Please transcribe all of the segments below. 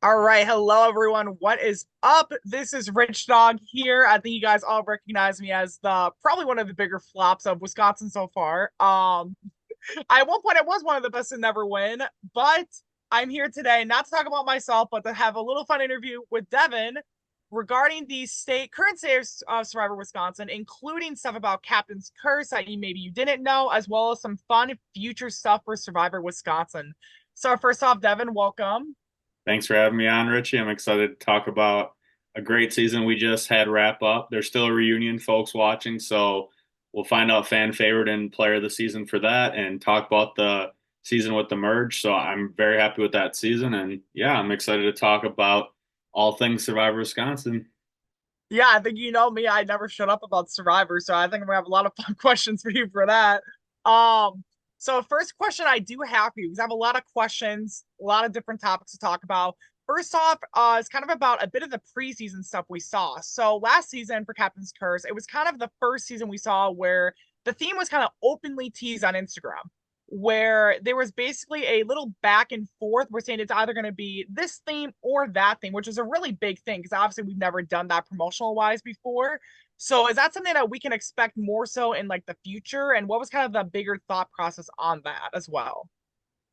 All right, hello everyone. What is up? This is Rich Dog here. I think you guys all recognize me as the probably one of the bigger flops of Wisconsin so far. At one point I was one of the best to never win, but I'm here today not to talk about myself, but to have a little fun interview with Devin regarding the current state of Survivor Wisconsin, including stuff about Captain's Curse that maybe you didn't know, as well as some fun future stuff for Survivor Wisconsin. So first off, Devin, welcome. Thanks for having me on, Richie. I'm excited to talk about a great season we just had wrap up. There's still a reunion, folks watching, so we'll find out fan favorite and player of the season for that and talk about the season with the merge. So I'm very happy with that season. And yeah, I'm excited to talk about all things Survivor Wisconsin. Yeah, I think you know me. I never shut up about Survivor, so I think I'm gonna have a lot of fun questions for you for that. Um, so first question I do have for you because I have a lot of questions, a lot of different topics to talk about. First off, it's kind of about a bit of the preseason stuff we saw. So last season for Captain's Curse, it was kind of the first season we saw where the theme was kind of openly teased on Instagram, where there was basically a little back and forth. We're saying it's either going to be this theme or that theme, which is a really big thing because obviously we've never done that promotional wise before. So is that something that we can expect more so in like the future? And what was kind of the bigger thought process on that as well?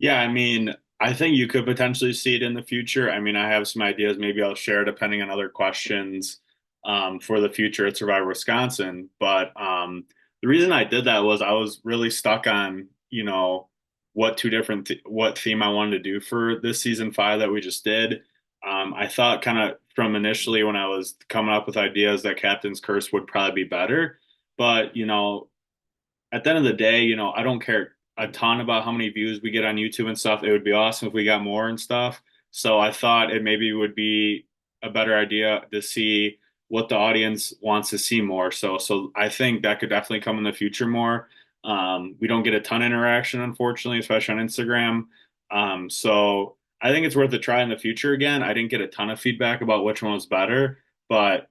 Yeah, I mean, I think you could potentially see it in the future. I mean, I have some ideas. Maybe I'll share depending on other questions for the future at Survivor Wisconsin. But the reason I did that was I was really stuck on, what what theme I wanted to do for this season five that we just did. I thought kind of from initially when I was coming up with ideas that Captain's Curse would probably be better. But, at the end of the day, I don't care a ton about how many views we get on YouTube and stuff. It would be awesome if we got more and stuff. So I thought it maybe would be a better idea to see what the audience wants to see more. So I think that could definitely come in the future more. We don't get a ton of interaction, unfortunately, especially on Instagram. So I think it's worth a try in the future again. I didn't get a ton of feedback about which one was better, but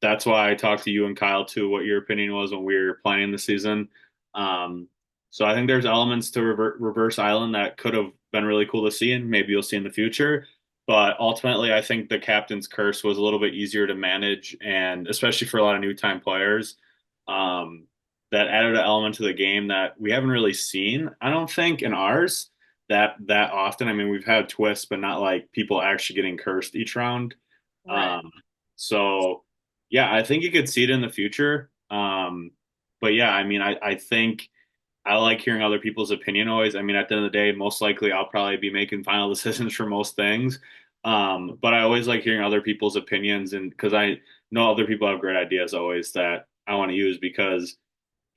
that's why I talked to you and Kyle too, what your opinion was when we were planning the season. Um, so I think there's elements to Reverse Island that could have been really cool to see, and maybe you'll see in the future. But ultimately, I think the Captain's Curse was a little bit easier to manage, and especially for a lot of new time players, um, that added an element to the game that we haven't really seen. I don't think in ours that often. I mean, we've had twists, but not like people actually getting cursed each round. Right. Um, so yeah, I think you could see it in the future. But yeah, I mean, I think I like hearing other people's opinion always. I mean, at the end of the day, most likely I'll probably be making final decisions for most things. But I always like hearing other people's opinions, and because I know other people have great ideas always that I want to use because,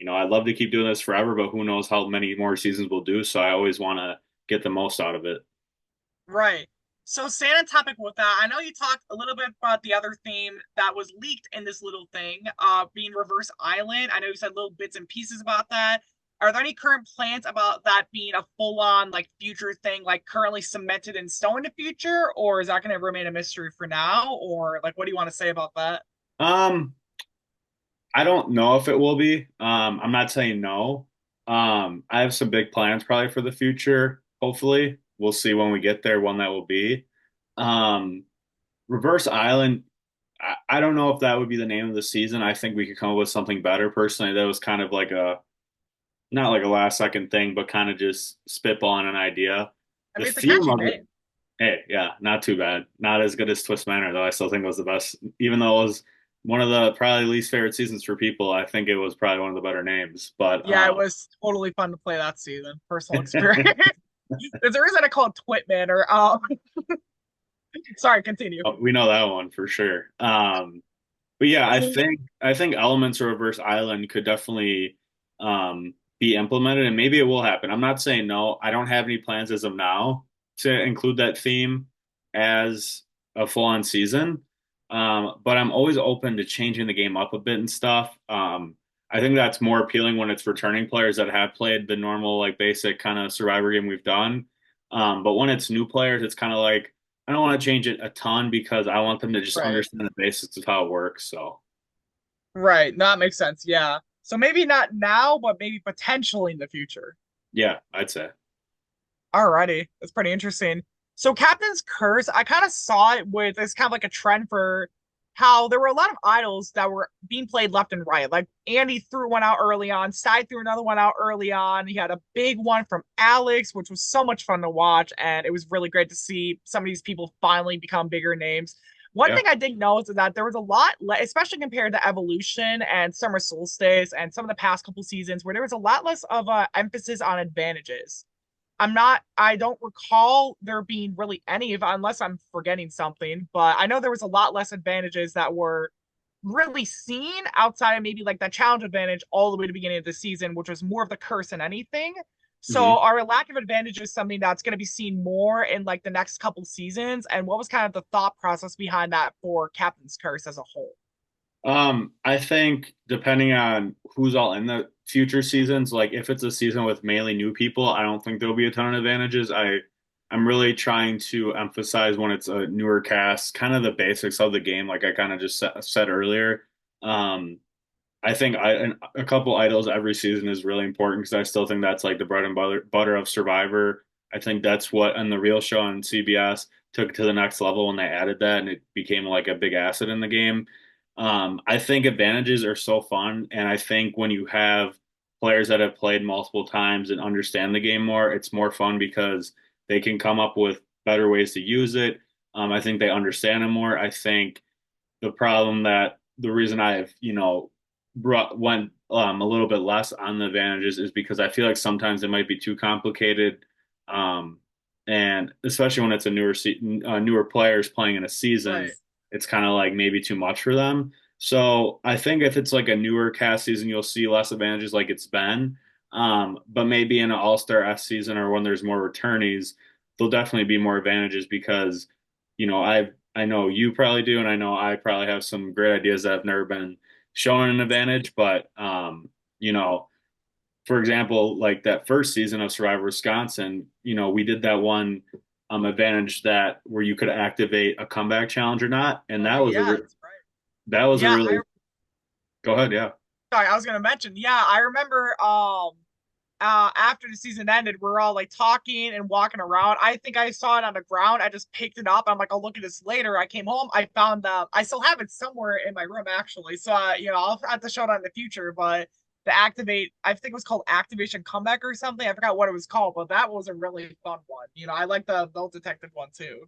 I'd love to keep doing this forever, but who knows how many more seasons we'll do. So I always want to get the most out of it. Right. So staying on topic with that, I know you talked a little bit about the other theme that was leaked in this little thing, being Reverse Island. I know you said little bits and pieces about that. Are there any current plans about that being a full-on like future thing, like currently cemented in stone in the future, or is that going to remain a mystery for now? Or like, what do you want to say about that? Um, I don't know if it will be. I'm not saying no. I have some big plans probably for the future. Hopefully, we'll see when we get there when that will be. Um, Reverse Island. I don't know if that would be the name of the season. I think we could come up with something better. Personally, that was kind of like a not like a last second thing, but kind of just spitballing an idea. I The mean, it's a theme catchy of it, name. hey, yeah, not too bad. Not as good as Twist Manor, though. I still think it was the best, even though it was one of the probably least favorite seasons for people. I think it was probably one of the better names. But Yeah, it was totally fun to play that season. Personal experience. There's a reason I call it Twitman or sorry, continue. we know that one for sure. But yeah, I think elements of Reverse Island could definitely be implemented, and maybe it will happen. I'm not saying no. I don't have any plans as of now to include that theme as a full-on season. But I'm always open to changing the game up a bit and stuff. I think that's more appealing when it's returning players that have played the normal, like basic kind of Survivor game we've done. But when it's new players, it's kind of like I don't want to change it a ton because I want them to just Right. understand the basics of how it works. So Right. No, that makes sense. Yeah. So maybe not now, but maybe potentially in the future. yeah, I'd say. Alrighty. That's pretty interesting. So Captain's Curse, I kind of saw it with it's kind of like a trend for how there were a lot of idols that were being played left and right. Like Andy threw one out early on, Sai threw another one out early on. He had a big one from Alex, which was so much fun to watch, and it was really great to see some of these people finally become bigger names. One Yeah. thing I did notice is that there was a lot, especially compared to Evolution and Summer Solstice and some of the past couple seasons, where there was a lot less of a emphasis on advantages. I don't recall there being really any of, unless I'm forgetting something, but I know there was a lot less advantages that were really seen outside of maybe like that challenge advantage all the way to the beginning of the season, which was more of the curse than anything. So Hmm. our lack of advantage is something that's going to be seen more in like the next couple seasons. And what was kind of the thought process behind that for Captain's Curse as a whole? I think depending on who's all in the future seasons, like if it's a season with mainly new people, I don't think there'll be a ton of advantages. I'm really trying to emphasize when it's a newer cast, kind of the basics of the game, like I kind of just said earlier. Um, I think a couple idols every season is really important because I still think that's like the bread and butter of Survivor. I think that's what on the real show on CBS took it to the next level when they added that and it became like a big asset in the game. I think advantages are so fun, and I think when you have players that have played multiple times and understand the game more, it's more fun because they can come up with better ways to use it. I think they understand it more. I think the reason I've went a little bit less on the advantages is because I feel like sometimes it might be too complicated, um, and especially when it's newer players playing in a season, Right. it's kind of like maybe too much for them. So I think if it's like a newer cast season, you'll see less advantages like it's been. But maybe in an All-Star S season or when there's more returnees, there'll definitely be more advantages because I know you probably do, and I know I probably have some great ideas that have never been shown an advantage. But you know, for example, like that first season of Survivor Wisconsin, we did that one advantage that where you could activate a comeback challenge or not, and Oh yeah, that's right. that was a Yeah, really go ahead, yeah. sorry, I was gonna mention. Yeah, I remember after the season ended, we're all like talking and walking around. I think I saw it on the ground. I just picked it up. I'm like, I'll look at this later. I came home. I found I still have it somewhere in my room actually. So I'll have to show it on in the future. But the activate, I think it was called Activation Comeback or something. I forgot what it was called, but that was a really fun one. I like the adult detective one too.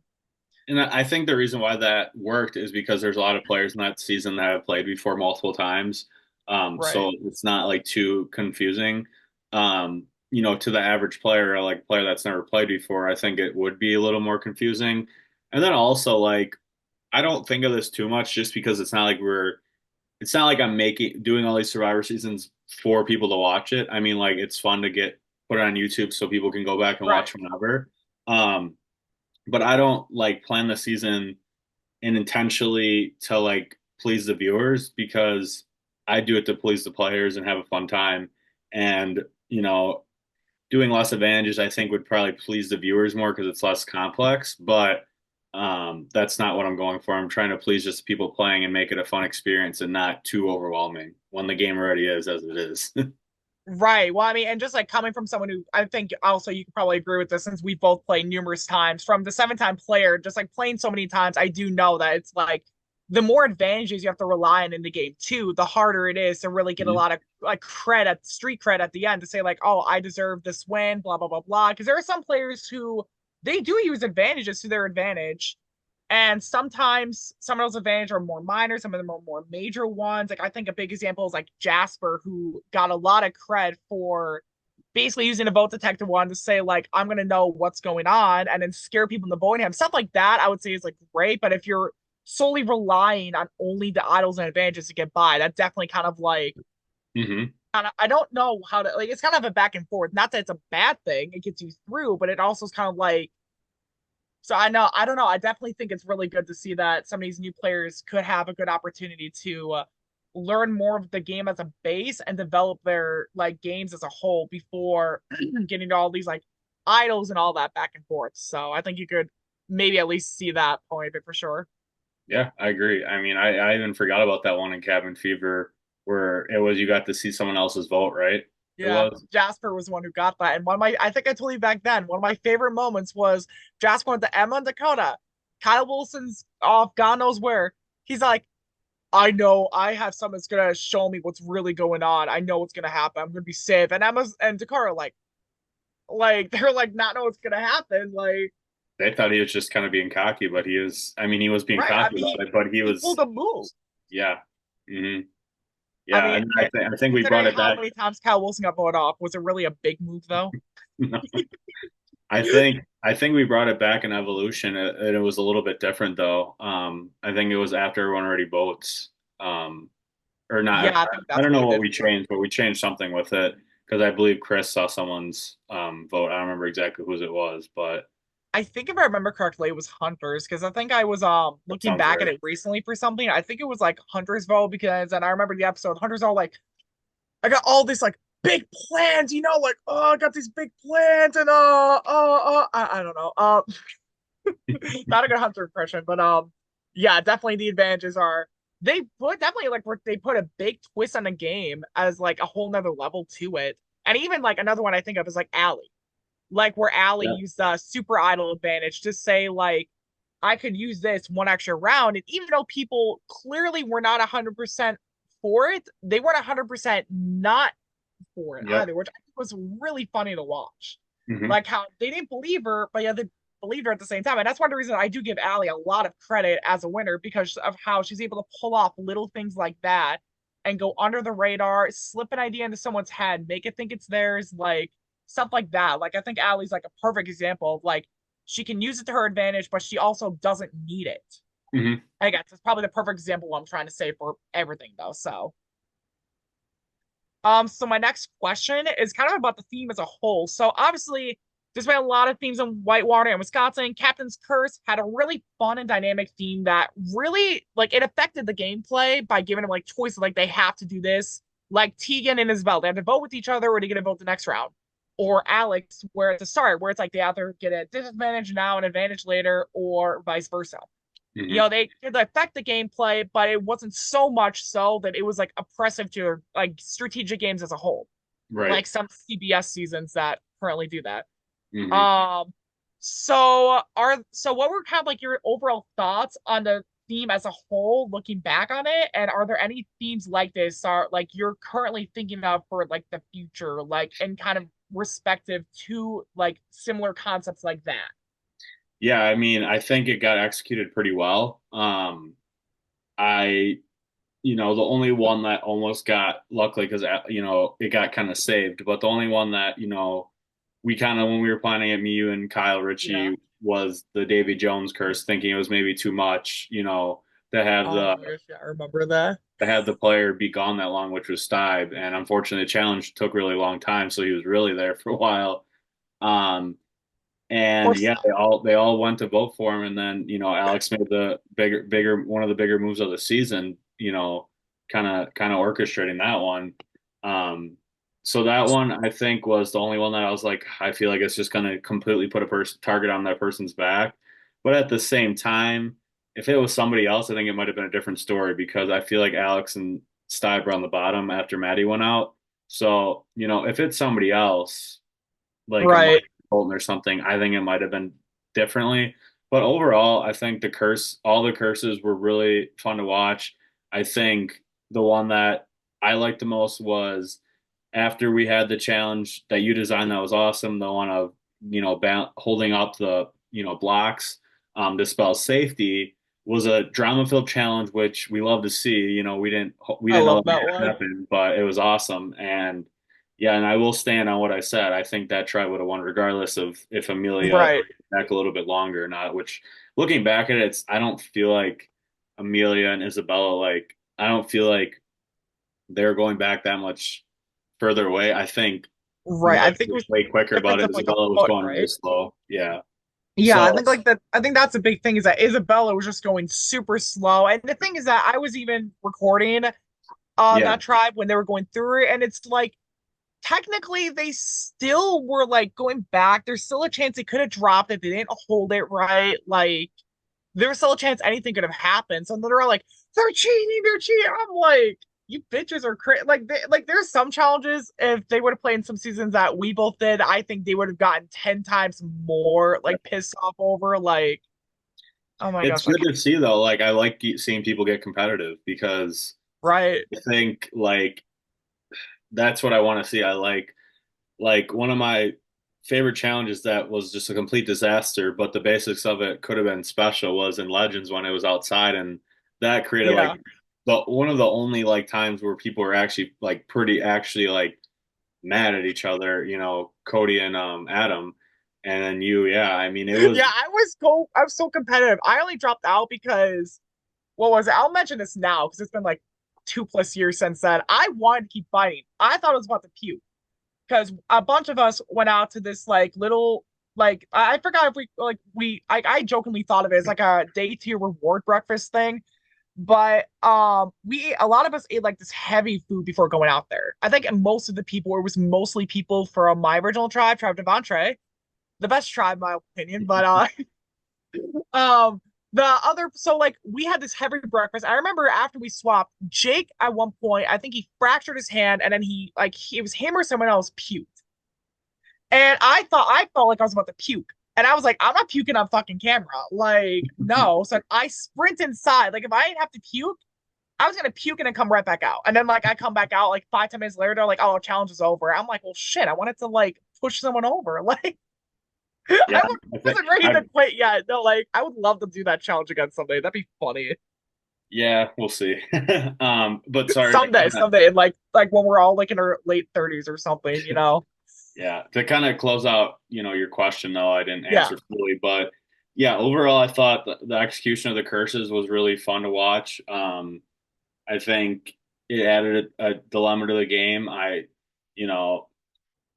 And I think the reason why that worked is because there's a lot of players in that season that have played before multiple times. Right. So it's not like too confusing. To the average player, or like player that's never played before, I think it would be a little more confusing. And then also like I don't think of this too much just because it's not like I'm making doing all these Survivor seasons for people to watch it. I mean, like it's fun to get put it on YouTube so people can go back and Right. watch whenever. Um, but I don't like plan the season and intentionally to like please the viewers because I do it to please the players and have a fun time. And, doing less advantages, I think would probably please the viewers more because it's less complex. But that's not what I'm going for. I'm trying to please just people playing and make it a fun experience and not too overwhelming when the game already is as it is. Right. Well, I mean, and just like coming from someone who I think also you could probably agree with this since we both played numerous times from the 7-time player, just like playing so many times, I do know that it's like the more advantages you have to rely on in the game too, the harder it is to really get a Mhm. lot of like street cred at the end to say like, oh, I deserve this win, blah blah blah blah. Because there are some players who they do use advantages to their advantage, and sometimes some of those advantages are more minor, some of them are more major ones. Like I think a big example is like Jasper, who got a lot of cred for basically using a vote detective one to say like I'm gonna know what's going on and then scare people into voting him. Stuff like that I would say is like great, but if you're solely relying on only the idols and advantages to get by, that's definitely kind of like Mhm. I don't know how to like it's kind of a back and forth. Not that it's a bad thing, it gets you through, but it also is kind of like so I don't know. I definitely think it's really good to see that some of these new players could have a good opportunity to learn more of the game as a base and develop their like games as a whole before getting to all these like idols and all that back and forth. So I think you could maybe at least see that point of it for sure. Yeah, I agree. I mean, I even forgot about that one in Cabin Fever where it was you got to see someone else's vote, right? It Yeah, was. Jasper was the one who got that. And one of my, I think I told you back then, one of my favorite moments was Jasper went to Emma and Dakota. Kyle Wilson's off, God knows where. He's like, I know I have someone that's gonna show me what's really going on. I know what's gonna happen. I'm gonna be safe. And Emma's and Dakota they're like not know what's gonna happen. Like, They thought he was just kind of being cocky, but he was. I mean, he was being right. I cocky mean, about it, but he he pulled was. a move. Yeah. hmm I Yeah, mean, and I think we brought considering it how back. many times Kyle Wilson got voted off, was it really a big move though? I think we brought it back in evolution, and it was a little bit different though. I think it was after everyone already votes, or not. Yeah, I think I that's don't what know they what did we for it. changed, but we changed something with it because I believe Chris saw someone's vote. I don't remember exactly whose it was, but I think if I remember correctly, it was Hunter's because I think I was that looking sounds back at right. it recently for something. I think it was like Hunter's vote because and I remember the episode Hunter's all like, I got all these like big plans, like oh I got these big plans and I don't know. Not a good Hunter impression, but yeah, definitely the advantages are they put definitely like they put a big twist on the game as like a whole nother level to it. And even like another one I think of is like Allie. Like where Allie Yeah. used the super idle advantage to say like I could use this one extra round. And even though people clearly were not 100% for it, they weren't 100% not for it Yep. either, which I think was really funny to watch. hmm Like how they didn't believe her, but yeah, they believed her at the same time. And that's one of the reasons I do give Allie a lot of credit as a winner because of how she's able to pull off little things like that and go under the radar, slip an idea into someone's head, make it think it's theirs, like stuff like that. Like I think Allie's like a perfect example of like she can use it to her advantage, but she also doesn't need it. hmm I guess it's probably the perfect example I'm trying to say for everything though. So my next question is kind of about the theme as a whole. So obviously, there's been a lot of themes in Whitewater and Wisconsin. Captain's Curse had a really fun and dynamic theme that really like it affected the gameplay by giving them like choices like they have to do this. Like Tegan and Isabel, they have to vote with each other or they get to vote the next round. Or Alex, where it's a start, where it's like they either get a disadvantage now and advantage later, or vice versa. hmm They could affect the gameplay, but it wasn't so much so that it was like oppressive to like strategic games as a whole, Right. like some CBS seasons that currently do that. hmm Um, so what were kind of like your overall thoughts on the theme as a whole, looking back on it, and are there any themes like this are like you're currently thinking of for like the future, like and kind of respective to like similar concepts like that? Yeah, I mean, I think it got executed pretty well. I the only one that almost got luckily because it got kind of saved, but the only one that we kind of when we were planning it, me, you, and Kyle Yeah. Ritchie was the Davy Jones curse, thinking it was maybe too much, to have Oh the my gosh, yeah, I remember that. to have the player be gone that long, which was Stibe, and unfortunately, the challenge took really long time, so he was really there for a while. Um, and Poor yeah, stuff. they all went to vote for him, and then Alex made the bigger one of the bigger moves of the season. Kind of orchestrating that one. Um, so that one I think was the only one that I was like, I feel like it's just going to completely put a target on that person's back. But at the same time, if it was somebody else, I think it might have been a different story because I feel like Alex and Stibe were on the bottom after Maddie went out. So if it's somebody else like a Mike Right. Bolton or something, I think it might have been differently. But overall, I think all the curses were really fun to watch. I think the one that I liked the most was after we had the challenge that you designed that was awesome. The one of holding up the blocks to spell safety was a drama filled challenge, which we love to see. We I didn't know love that was that going to one. happen, but it was awesome. And yeah, and I will stand on what I said. I think that try would have won regardless of if Amelia Right. back a little bit longer or not. Which, looking back at it, I don't feel like Amelia and Isabella I don't feel like they're going back that much further away. I think Right. Amelia I think it was was way quicker about difference it. of like a Isabella was foot, going really right? slow. Yeah. Yeah, I So think like that. I think that's a big thing is that Isabella was just going super slow, and the thing is that I was even recording yeah, that tribe when they were going through it, and it's like technically they still were like going back. There's still a chance they could have dropped if they didn't hold it right. Like there was still a chance anything could have happened. So they're all like, they're cheating. I'm like, You bitches are crazy. Like there's some challenges if they would have played in some seasons that we both did, I think they would have gotten 10 times more like pissed off over. Like, oh my It's gosh, I good can't. to see though. Like I like seeing people get competitive because Right. I think like that's what I want to see. I like one of my favorite challenges that was just a complete disaster, but the basics of it could have been special was in Legends when it was outside and that created like Yeah. the one of the only like times where people were actually like pretty actually like mad at each other, Cody and Adam. And then you, yeah, I mean it Yeah, was I was so competitive. I only dropped out because what was it? I'll mention this now because it's been like 2+ years since then. I wanted to keep fighting. I thought I was about to puke because a bunch of us went out to this like little like I forgot if I jokingly thought of it as like a day tier reward breakfast thing. But a lot of us ate like this heavy food before going out there. I think most of the people, it was mostly people from my original tribe Devontre, the best tribe in my opinion. But um the other so like we had this heavy breakfast. I remember after we swapped, Jake at one point, I think he fractured his hand and then he was him or someone else puked. And I felt like I was about to puke. And I was like, I'm not puking on fucking camera. Like, no. So I sprint inside. Like if I didn't have to puke, I was gonna puke and then come right back out. And then like I come back out like 5, 10 minutes later, they're like, oh, challenge is over. I'm like, well shit, I wanted to like push someone over. Like yeah, I I think wasn't ready I to quit yet. No, like I would love to do that challenge again someday. That'd be funny. yeah, we'll see. But sorry to Someday, kind of someday, and like when we're all like in our late 30s or something, you know? yeah, to kind of close out, your question though, I didn't Yeah, answer fully, but yeah, overall I thought the execution of the curses was really fun to watch. I think it added a dilemma to the game. You know,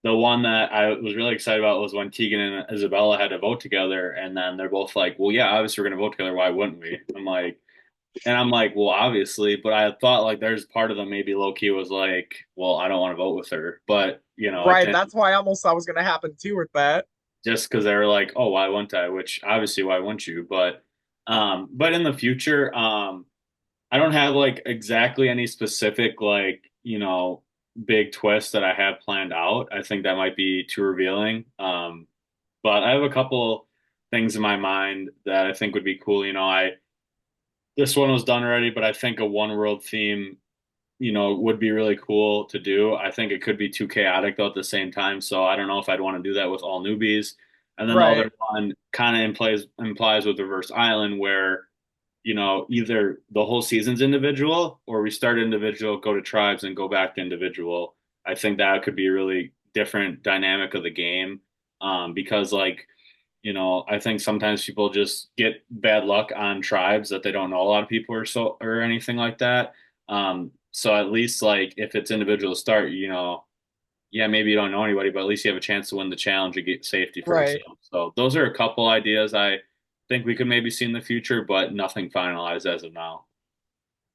the one that I was really excited about was when Tegan and Isabella had to vote together, and then they're both like, "Well, yeah, obviously we're going to vote together. Why wouldn't we?" I'm like, "Well, obviously," but I thought like there's part of them maybe low key was like, "Well, I don't want to vote with her," but it right. didn't That's why I almost thought was gonna happen too with that. just because they were like, "Oh, why wouldn't I?" Which obviously, why wouldn't you? But in the future, I don't have like exactly any specific like big twist that I have planned out. I think that might be too revealing. But I have a couple things in my mind that I think would be cool. I this one was done already, but I think a one world theme, would be really cool to do. I think it could be too chaotic though at the same time. So I don't know if I'd want to do that with all newbies. And then the other Right, one kind of implies with Reverse Island where either the whole season's individual or we start individual, go to tribes and go back to individual. I think that could be a really different dynamic of the game. Because I think sometimes people just get bad luck on tribes that they don't know a lot of people or anything like that. So at least like if it's individual start, yeah, maybe you don't know anybody, but at least you have a chance to win the challenge and get safety for right, yourself. So those are a couple ideas I think we could maybe see in the future, but nothing finalized as of now.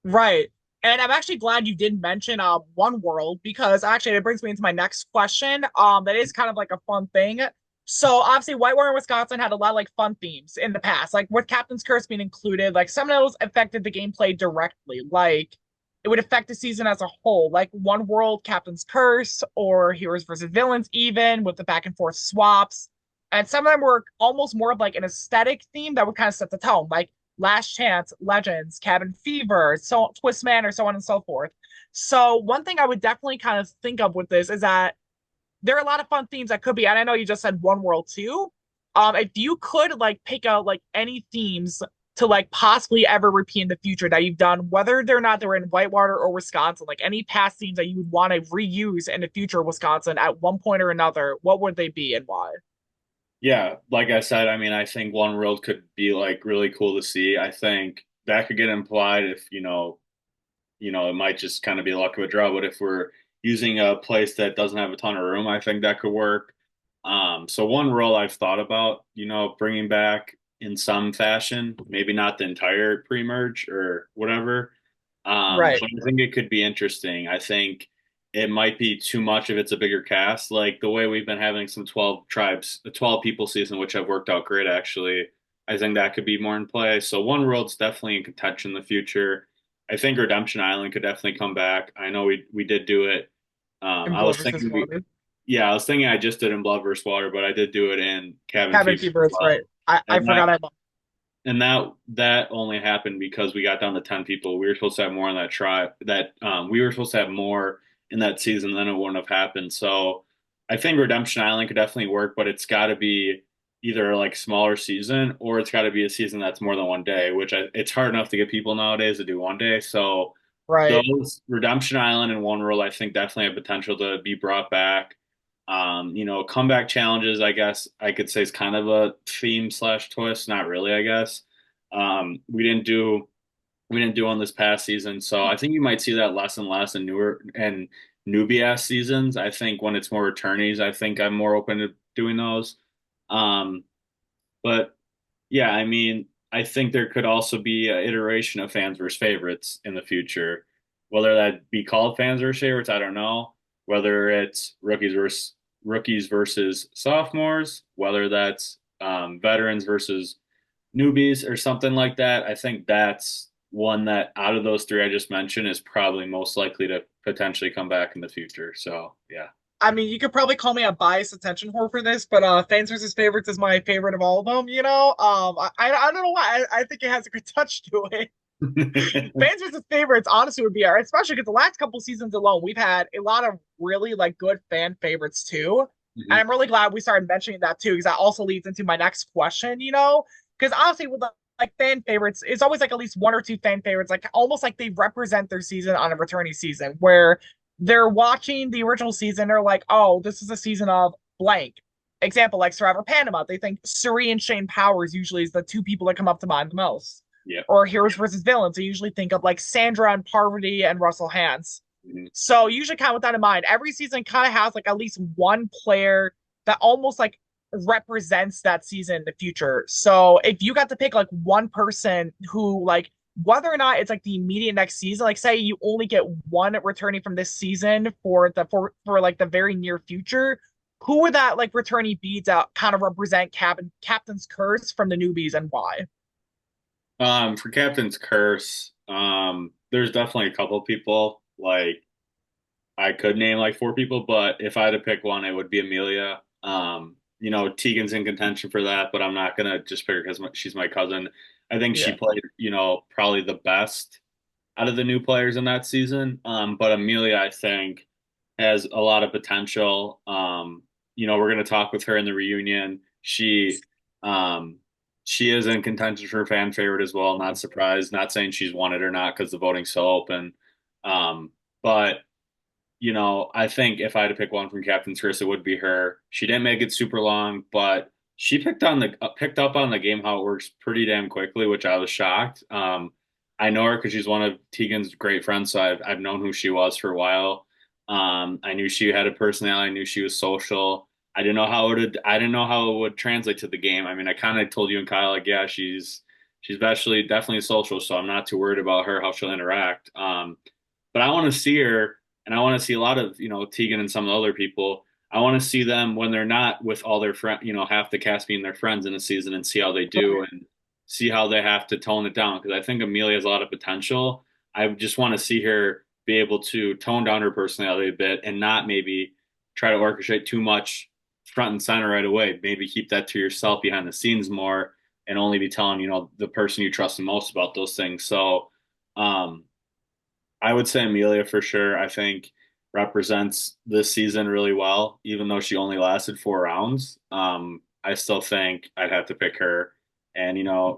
right. And I'm actually glad you did mention One World because actually it brings me into my next question. That is kind of like a fun thing. So obviously Whitewater, Wisconsin had a lot of like fun themes in the past, like with Captain's Curse being included, like some of those affected the gameplay directly. Like it would affect the season as a whole, like One World, Captain's Curse, or Heroes versus Villains, even with the back and forth swaps. And some of them were almost more of like an aesthetic theme that would kind of set the tone, like Last Chance, Legends, Cabin Fever, so Twist Manor, so on and so forth. So one thing I would definitely kind of think of with this is that there are a lot of fun themes that could be, and I know you just said One World too. If you could like pick out like any themes to like possibly ever repeat in the future that you've done, whether they're not they're in Whitewater or Wisconsin, like any past themes that you would want to reuse in the future of Wisconsin at one point or another, what would they be and why? Yeah, like I said, I mean, I think One World could be like really cool to see. I think that could get implied if, it might just kind of be luck of a draw. But if we're using a place that doesn't have a ton of room, I think that could work. So one role I've thought about, bringing back in some fashion, maybe not the entire pre-merge or whatever. Right, But I think it could be interesting. I think it might be too much if it's a bigger cast, like the way we've been having some 12 tribes, the 12 people season, which have worked out great actually. I think that could be more in play. So one world's definitely in contention in the future. I think Redemption Island could definitely come back. I know we did do it. in I Blood was versus thinking Water. yeah, I was thinking I just did in Blood versus Water, but I did do it in Cabin Cabin Fever Fever, as it's right. well. I And that forgot I and that only happened because we got down to 10 people. We were supposed to have more in that tribe that we were supposed to have more in that season, then it wouldn't have happened. So I think Redemption Island could definitely work, but it's got to be either like smaller season or it's got to be a season that's more than one day, which it's hard enough to get people nowadays to do one day. So right. those Redemption Island and One World, I think definitely have potential to be brought back. Comeback challenges, I guess I could say is kind of a theme slash twist. Not really, I guess. We didn't do on this past season, so I think you might see that less and less in newer and newbie ass seasons. I think when it's more returnees, I think I'm more open to doing those. Um, but yeah, I mean, I think there could also be an iteration of fans versus favorites in the future. Whether that be called fans versus favorites, I don't know. Whether it's rookies versus sophomores, whether that's veterans versus newbies or something like that. I think that's one that out of those three I just mentioned is probably most likely to potentially come back in the future. So yeah. I mean, you could probably call me a biased attention whore for this, but Fans versus Favorites is my favorite of all of them. I don't know why. I think it has a good touch to it. Fans versus Favorites honestly would be, especially because the last couple seasons alone, we've had a lot of really like good fan favorites too. And Mhm. I'm really glad we started mentioning that too, because that also leads into my next question. Because honestly, with like fan favorites, it's always like at least one or two fan favorites, like almost like they represent their season on a returning season, where they're watching the original season, they're like, oh, this is a season of blank. Example, like Survivor Panama, they think Suri and Shane Powers usually is the two people that come up to mind the most. Yep. Or heroes versus villains, I usually think of like Sandra and Parvati and Russell Hantz. Mhm. So usually kind of with that in mind, every season kind of has like at least one player that almost like represents that season in the future. So if you got to pick like one person who like whether or not it's like the immediate next season, like say you only get one returning from this season for like the very near future, who would that like returnee be to kind of represent Captain's Curse from the newbies and why? For Captain's Curse, there's definitely a couple people. Like I could name like four people, but if I had to pick one, it would be Amelia. Tegan's in contention for that, but I'm not gonna just pick her because she's my cousin. I think she Yeah. played, probably the best out of the new players in that season. But Amelia, I think, has a lot of potential. We're gonna talk with her in the reunion. Um, she is in contention for fan favorite as well. Not surprised. Not saying she's won it or not because the voting's so open. But I think if I had to pick one from Captain's Curse, it would be her. She didn't make it super long, but she picked up on the game how it works pretty damn quickly, which I was shocked. I know her because she's one of Tegan's great friends, so I've known who she was for a while. I knew she had a personality. I knew she was social. I didn't know how it would translate to the game. I mean, I kind of told you and Kyle like, yeah, she's definitely social, so I'm not too worried about her how she'll interact. But I want to see her and I want to see a lot of Tegan and some of the other people. I want to see them when they're not with all their friends, half the cast being their friends in a season, and see how they do and see how they have to tone it down. Because I think Amelia has a lot of potential. I just want to see her be able to tone down her personality a bit and not maybe try to orchestrate too much front and center right away. Maybe keep that to yourself behind the scenes more and only be telling the person you trust the most about those things. So. Um, I would say Amelia for sure. I think represents this season really well, even though she only lasted 4 rounds. I still think I'd have to pick her. And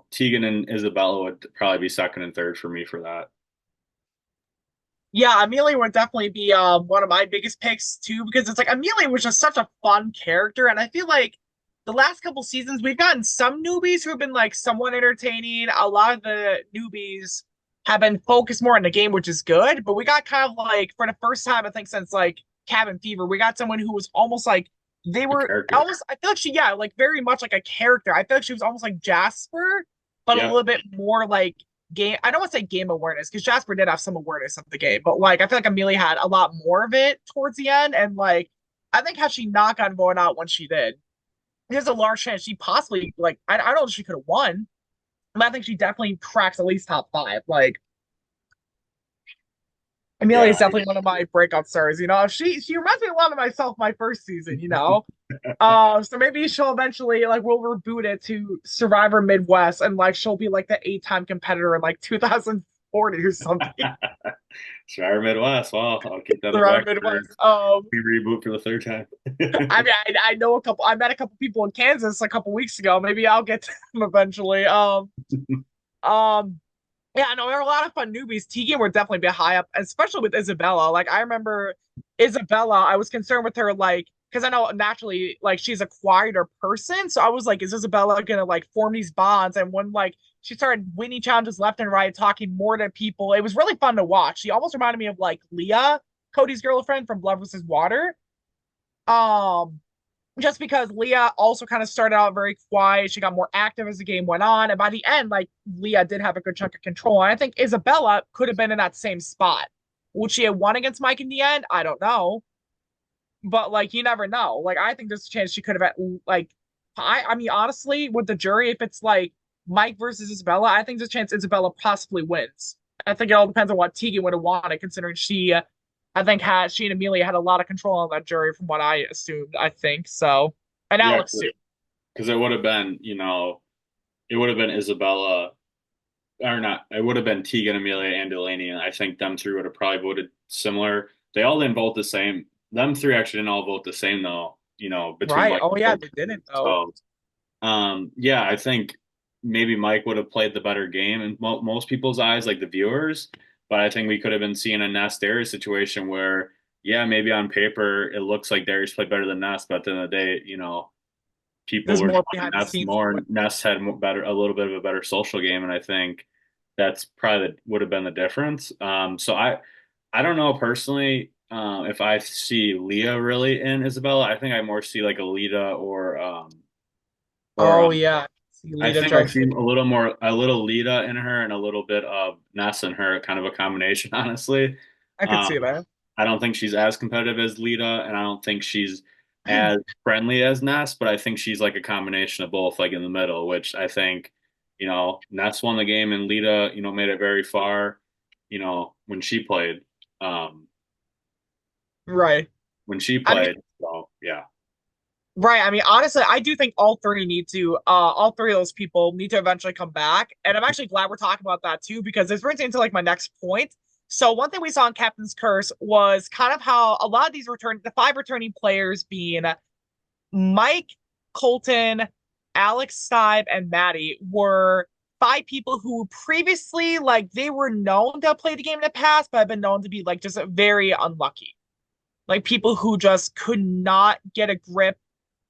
Tegan and Isabella would probably be second and third for me for that. Yeah, Amelia would definitely be one of my biggest picks too, because it's like Amelia was just such a fun character, and I feel like the last couple seasons we've gotten some newbies who have been like somewhat entertaining. A lot of the newbies have been focused more on the game, which is good, but we got kind of like for the first time I think since like Cabin Fever, we got someone who was almost like they A were character. almost I feel like she yeah, like very much like a character. I feel like she was almost like Jasper, but a Yep. little bit more like game. I don't want to say game awareness because Jasper did have some awareness of the game, but like I feel like Amelia had a lot more of it towards the end, and like I think had she not gotten voted out when she did, there's a large chance she possibly like I don't know if she could have won, but I think she definitely cracks at least top five. Like Amelia Yeah. is definitely one of my breakout stars. She reminds me a lot of myself my first season. So maybe she'll eventually like we'll reboot it to Survivor Midwest and like she'll be like the 8-time competitor in like 2040 or something. Shire Midwest. Well, I'll keep that in the Survivor back for Midwest. reboot for the third time. I mean, I know a couple. I met a couple people in Kansas a couple weeks ago. Maybe I'll get to them eventually. Um, yeah, no, there are a lot of fun newbies. Tegan would definitely be high up, especially with Isabella. Like I remember Isabella, I was concerned with her, like, because I know naturally, like, she's a quieter person. So I was like, is Isabella gonna like form these bonds? And when like she started winning challenges left and right, talking more to people, it was really fun to watch. She almost reminded me of like Leah, Cody's girlfriend from Blood versus Water. Um, just because Leah also kind of started out very quiet. She got more active as the game went on. And by the end, like Leah did have a good chunk of control. And I think Isabella could have been in that same spot. Would she have won against Mike in the end? I don't know. But like you never know. Like I think there's a chance she could have like I mean honestly, with the jury, if it's like Mike versus Isabella, I think there's a chance Isabella possibly wins. I think it all depends on what Tegan would have wanted, considering I think had she and Amelia had a lot of control on that jury from what I assumed. I think so, and Yeah, Alex too. because it would have been, it would have been Isabella, or not, it would have been Tegan, Amelia, and Delaney, and I think them three would have probably voted similar. They all didn't vote the same. Them three actually didn't all vote the same though, between Right. Mike Oh and yeah, Coach. they didn't though. So, yeah, I think maybe Mike would have played the better game in most people's eyes, like the viewers. But I think we could have been seeing a Ness Darius situation where, yeah, maybe on paper it looks like Darius played better than Ness, but at the end of the day, people There's were more showing behind the Ness scenes more. to it. Ness had a little bit of a better social game, and I think that's probably would have been the difference. So I don't know personally if I see Leah really in Isabella. I think I more see like Alita or Oh yeah. See I Lita think I Drake. see a little Lita in her and a little bit of Ness in her, kind of a combination, honestly. I could Um, see that. I don't think she's as competitive as Lita, and I don't think she's as friendly as Ness, but I think she's like a combination of both, like in the middle, which I think, Ness won the game and Lita, made it very far, when she played. Um, Right. when she I mean, played. So yeah. right. I mean, honestly, I do think all three of those people need to eventually come back. And I'm actually glad we're talking about that too, because this brings me into like my next point. So one thing we saw in Captain's Curse was kind of how a lot of the five returning players being Mike, Colton, Alex Stibe, and Maddie were five people who previously like they were known to play the game in the past, but have been known to be like just very unlucky. Like people who just could not get a grip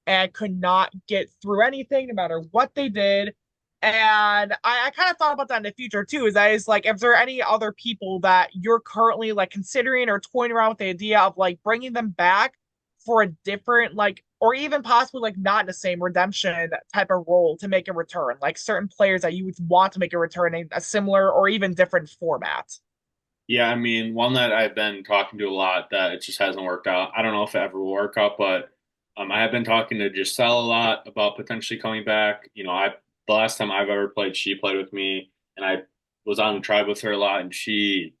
and could not get through anything no matter what they did. And I kind of thought about that in the future too. Is like, if there are any other people that you're currently like considering or toying around with the idea of like bringing them back for a different, like, or even possibly like not in the same redemption type of role to make a return, like certain players that you would want to make a return in a similar or even different format. Yeah, I mean, one that I've been talking to a lot that it just hasn't worked out. I don't know if it ever will work out, but I have been talking to Giselle a lot about potentially coming back. The last time I've ever played, she played with me, and I was on the tribe with her a lot, and she's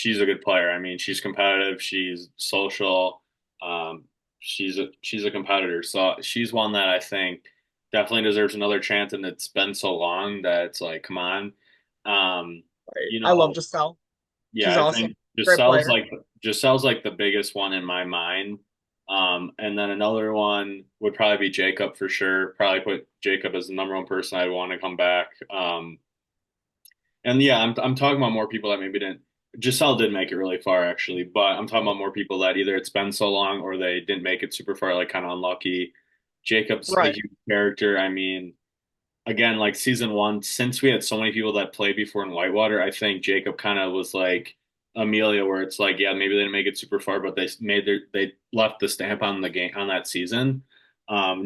a good player. I mean, she's competitive, she's social, um, she's a competitor. So she's one that I think definitely deserves another chance, and it's been so long that it's like, come on. Um, Right. you I love know, Giselle. yeah, She's I awesome. think Great player. Giselle's like the biggest one in my mind. And then another one would probably be Jacob for sure. Probably put Jacob as the number one person I'd want to come back. And yeah, I'm talking about more people that maybe didn't. Giselle did make it really far actually, but I'm talking about more people that either it's been so long or they didn't make it super far, like kind of unlucky. Jacob's a Right. huge character. I mean, again, like season one, since we had so many people that played before in Whitewater, I think Jacob kind of was like Amelia, where it's like, yeah, maybe they didn't make it super far, but they left the stamp on the game on that season.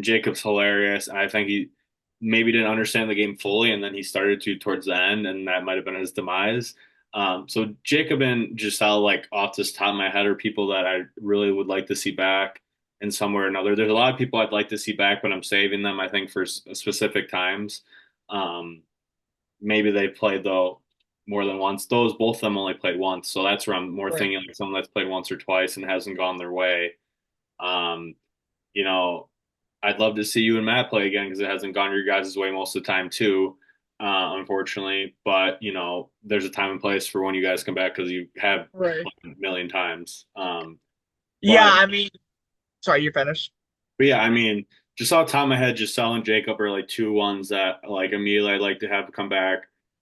Jacob's hilarious. I think he maybe didn't understand the game fully, and then he started to towards the end, and that might have been his demise. So Jacob and Giselle, like off the top of my head, are people that I really would like to see back in some way or another. There's a lot of people I'd like to see back, but I'm saving them, I think, for specific times. Um, maybe they played though. more than once. Those both of them only played once, so that's where I'm more Right. thinking like someone that's played once or twice and hasn't gone their way. Um, you know, I'd love to see you and Matt play again because it hasn't gone your guys' way most of the time too, unfortunately. But there's a time and place for when you guys come back because you have Right. played a million times. Yeah, But I mean, sorry, you finished. but yeah, I mean, just off the top of my head, Giselle and Jacob are like two ones that like immediately I'd like to have come back.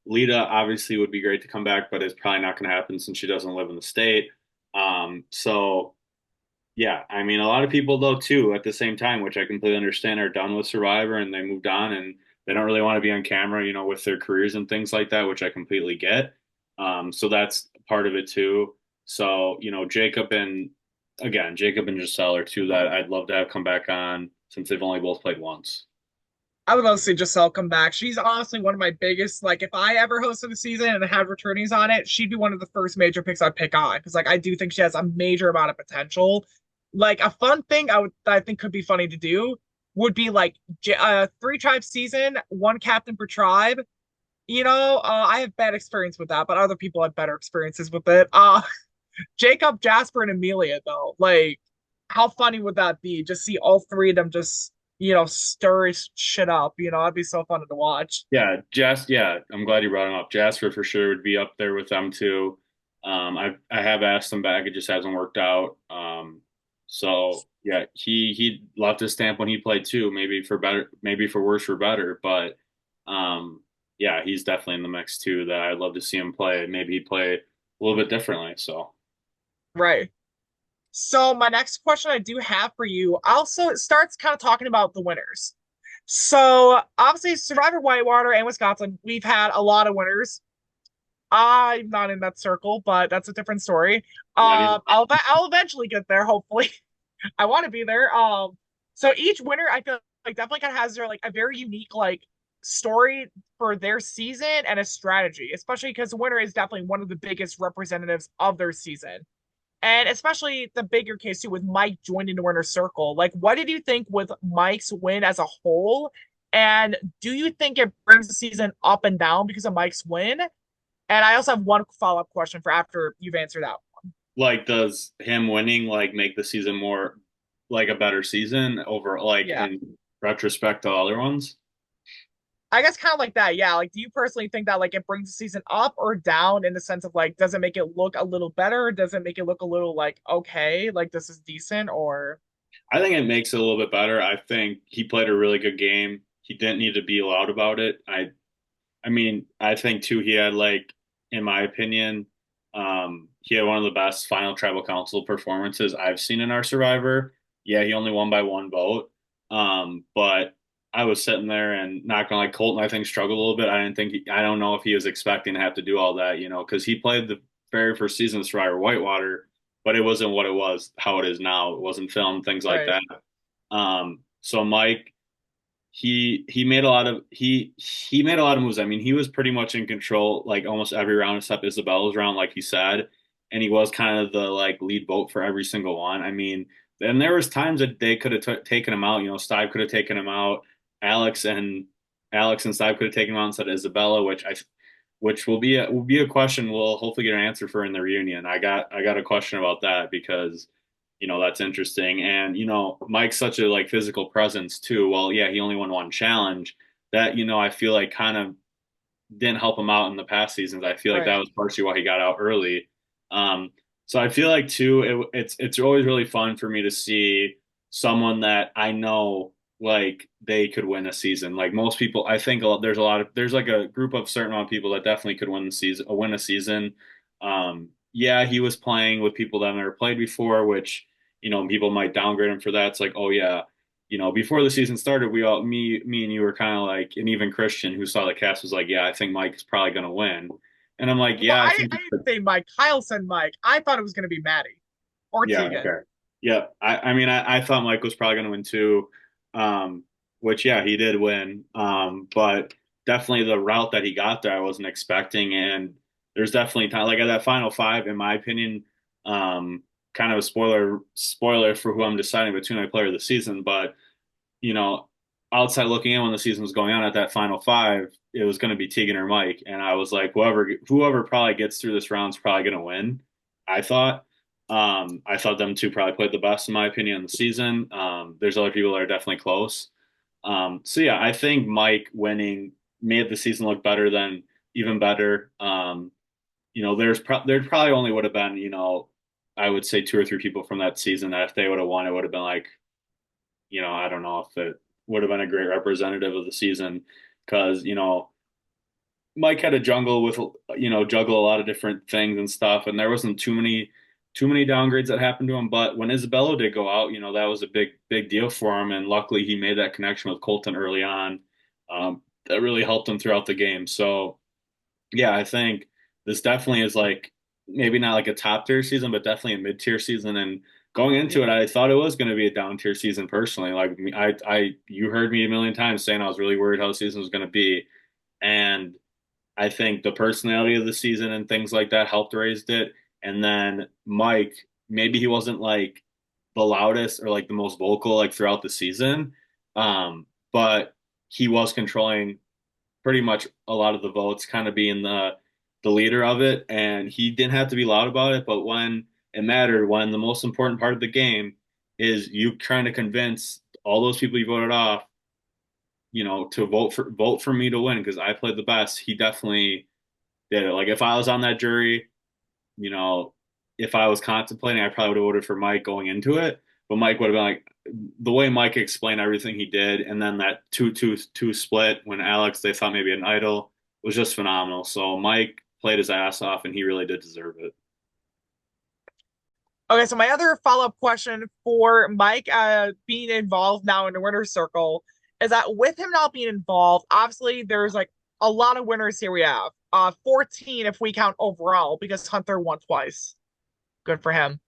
Lita obviously would be great to come back, but it's probably not going to happen since she doesn't live in the state. So yeah, I mean, a lot of people though too at the same time, which I completely understand, are done with Survivor and they moved on and they don't really want to be on camera, with their careers and things like that, which I completely get. So that's part of it too. So, Jacob and Giselle are two that I'd love to have come back on since they've only both played once. I would love to see Giselle come back. She's honestly one of my biggest, like, if I ever hosted a season and had returnees on it, she'd be one of the first major picks I'd pick on. Because, like, I do think she has a major amount of potential. Like, a fun thing that I think could be funny to do would be like three tribe season, one captain per tribe. I have bad experience with that, but other people have better experiences with it. Jacob, Jasper, and Amelia, though. Like, how funny would that be? Just see all three of them just, stir shit up. That'd be so fun to watch. Yeah, I'm glad you brought him up. Jasper for sure would be up there with them too. I have asked him back, it just hasn't worked out. So yeah, he left his stamp when he played too, maybe for better, maybe for worse for better. But yeah, he's definitely in the mix too. That I'd love to see him play. Maybe he play a little bit differently. So Right. So my next question I do have for you also starts kind of talking about the winners. So obviously Survivor Whitewater and Wisconsin, we've had a lot of winners. I'm not in that circle, but that's a different story. not even I'll eventually get there, hopefully. I want to be there. So each winner, I feel like definitely kind of has their like a very unique like story for their season and a strategy, especially because the winner is definitely one of the biggest representatives of their season. And especially the bigger case too with Mike joining the winner circle. Like, what did you think with Mike's win as a whole? And do you think it brings the season up and down because of Mike's win? And I also have one follow-up question for after you've answered that. like does him winning like make the season more like a better season over like Yeah. in retrospect to other ones? I guess kind of like that. Yeah. Like, do you personally think that like it brings the season up or down in the sense of like, does it make it look a little better? Does it make it look a little like okay, like this is decent, or I think it makes it a little bit better. I think he played a really good game. He didn't need to be loud about it. I mean, I think too he had like, in my opinion, he had one of the best final tribal council performances I've seen in our Survivor. Yeah, he only won by one vote. But I was sitting there and not gonna like Colton, I think struggled a little bit. I don't know if he was expecting to have to do all that, because he played the very first season of Survivor Whitewater, but it wasn't what it was, how it is now. It wasn't filmed, things like right, that. So Mike, he made a lot of he made a lot of moves. I mean, he was pretty much in control like almost every round except Isabella's round, like he said, and he was kind of the like lead vote for every single one. I mean, and there was times that they could have taken him out. Stipe could have taken him out. Alex and Alex and Stipe could have taken him out instead of Isabella, which will be a question we'll hopefully get an answer for in the reunion. I got a question about that because that's interesting. And Mike's such a like physical presence too. Well, yeah, he only won one challenge. That I feel like kind of didn't help him out in the past seasons. I feel like that right, was partially why he got out early. Um, so I feel like too, it's always really fun for me to see someone that I know like they could win a season. Like most people, I think there's like a group of certain amount of people that definitely could win a season. Yeah, he was playing with people that have never played before, which people might downgrade him for that. It's like, oh yeah, before the season started, me and you were kind of like, and even Christian, who saw the cast, was like, yeah, I think Mike is probably going to win. And I'm like, well, yeah, I I think, I didn't say Mike. Kyle said Mike. I thought it was going to be Maddie or yeah, Tegan. okay. Yeah. I mean, I thought Mike was probably going to win too. Um, which, yeah, he did win. But definitely the route that he got there, I wasn't expecting. And there's definitely time, like at that final five, in my opinion, kind of a spoiler for who I'm deciding between my player of the season. But, you know, outside looking in when the season was going on at that final five, it was going to be Tegan or Mike, and I was like, whoever probably gets through this round is probably going to win. I thought. I thought them two probably played the best in my opinion in the season. There's other people that are definitely close. So yeah, I think Mike winning made the season look better than even better. There probably only would have been, I would say two or three people from that season that if they would have won, it would have been like, I don't know if it would have been a great representative of the season because, Mike had to juggle a lot of different things and stuff, and there wasn't too many downgrades that happened to him. But when Isabello did go out, that was a big deal for him, and luckily he made that connection with Colton early on. That really helped him throughout the game. So yeah, I think this definitely is like maybe not like a top tier season, but definitely a mid tier season. And going into it, I thought it was going to be a down tier season personally. Like you heard me a million times saying I was really worried how the season was going to be, and I think the personality of the season and things like that helped raised it. And then Mike, maybe he wasn't like the loudest or like the most vocal like throughout the season, but he was controlling pretty much a lot of the votes, kind of being the leader of it, and he didn't have to be loud about it. But when it mattered, when the most important part of the game is you trying to convince all those people you voted off, to vote for me to win because I played the best. He definitely did it. Like if I was on that jury, you know, if I was contemplating, I probably would have voted for Mike going into it. But Mike would have been like the way Mike explained everything he did, and then that 2-2-2 split when Alex they thought maybe an idol was just phenomenal. So Mike played his ass off, and he really did deserve it. Okay, so my other follow-up question for Mike being involved now in the winner's circle is that with him not being involved, obviously there's like a lot of winners here we have. 14 if we count overall because Hunter won twice. Good for him.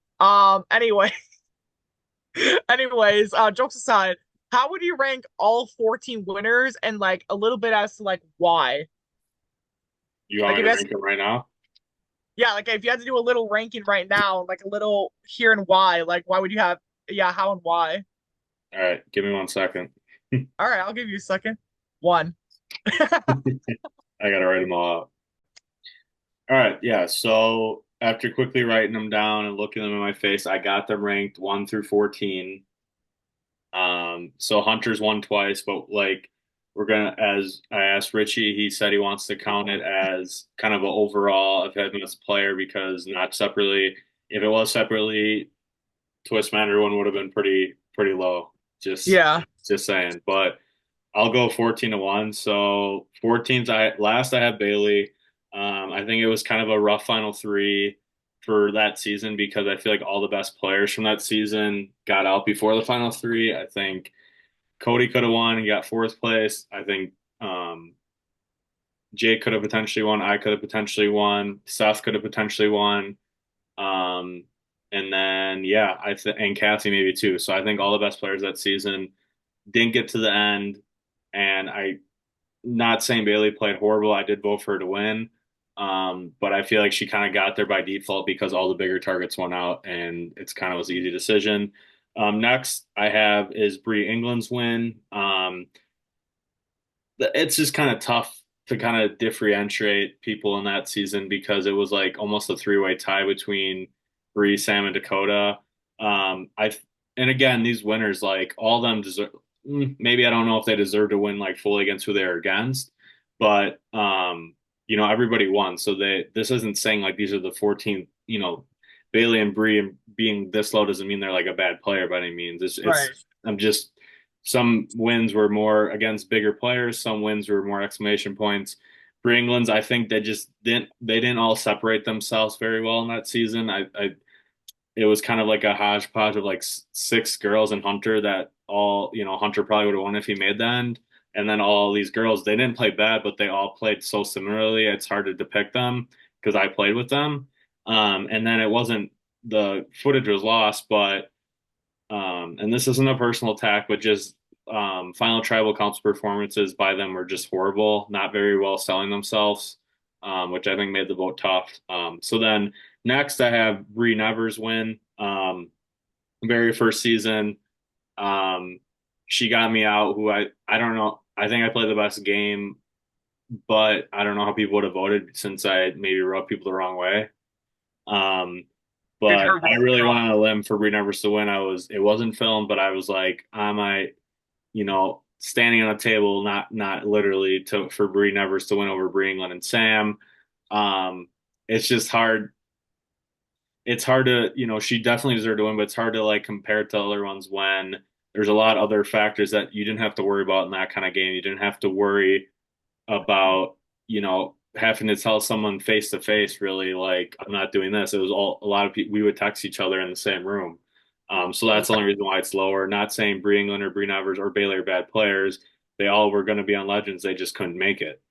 Anyway, anyways, jokes aside, how would you rank all 14 winners and like a little bit as to like why? You want Like me if to you had rank him right now? yeah, like if you had to do a little ranking right now, like a little here and why, like why would you have yeah, how and why? All right, give me 1 second. All right, I'll give you a second. One. I gotta write them all out. All right, yeah. So after quickly writing them down and looking them in my face, I got them ranked 1 through 14. So Hunter's won twice, but like as I asked Richie, he said he wants to count it as kind of an overall of him as a player because not separately. If it was separately, Twist Man one would have been pretty low. Just Yeah. just saying. But I'll go 14-1. So 14th, I have Bailey. I think it was kind of a rough final three for that season because I feel like all the best players from that season got out before the final three. I think Cody could have won and got fourth place. I think Jake could have potentially won. I could have potentially won. Seth could have potentially won. Um, and then yeah, and Cassie maybe too. So I think all the best players that season didn't get to the end, and not saying Bailey played horrible. I did vote for her to win. But I feel like she kind of got there by default because all the bigger targets went out and it's kind of was an easy decision. Next I have is Brie England's win. It's just kind of tough to kind of differentiate people in that season because it was like almost a three-way tie between Bree, Sam, and Dakota. I and again, these winners, like all of them deserve. Maybe I don't know if they deserve to win like fully against who they're against, but everybody won. So this isn't saying like these are the 14. Bailey and Bree and being this low doesn't mean they're like a bad player by any means. Right. I'm just some wins were more against bigger players. Some wins were more exclamation points. For England's, I think they didn't all separate themselves very well in that season. It was kind of like a hodgepodge of like six girls and Hunter that all Hunter probably would have won if he made the end. And then all these girls, they didn't play bad, but they all played so similarly. It's hard to depict them because I played with them. And then it wasn't the footage was lost, but and this isn't a personal attack, but just final tribal council performances by them were just horrible, not very well selling themselves, which I think made the vote tough. So then next I have Bree Nevers win, very first season. Um, she got me out. Who I don't know. I think I played the best game, but I don't know how people would have voted since I maybe rubbed people the wrong way. Um, Did but her I voice really go? went on a limb for Bree Nevers to win. It wasn't filmed, but I was like, I might, standing on a table, not literally to for Bree Nevers to win over Bree England and Sam. Um, it's just hard. It's hard to, she definitely deserved to win, but it's hard to like compare it to other ones when there's a lot of other factors that you didn't have to worry about in that kind of game. You didn't have to worry about, having to tell someone face to face, really, like, I'm not doing this. It was all a lot of people, we would text each other in the same room. So that's the only reason why it's lower. Not saying Bree England or Bree Nevers or Bailey are bad players. They all were going to be on Legends. They just couldn't make it.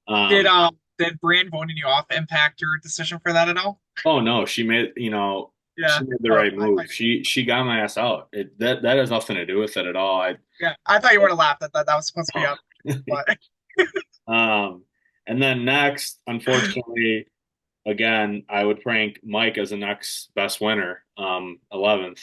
Did Um, Brian voting you off impact your decision for that at all? oh no, Yeah. she made the Oh, right move. She got my ass out. That has nothing to do with it at all. yeah. I thought you would have laughed at that. That was supposed to be Oh. up, but um, and then next, unfortunately, again, I would rank Mike as the next best winner, 11th.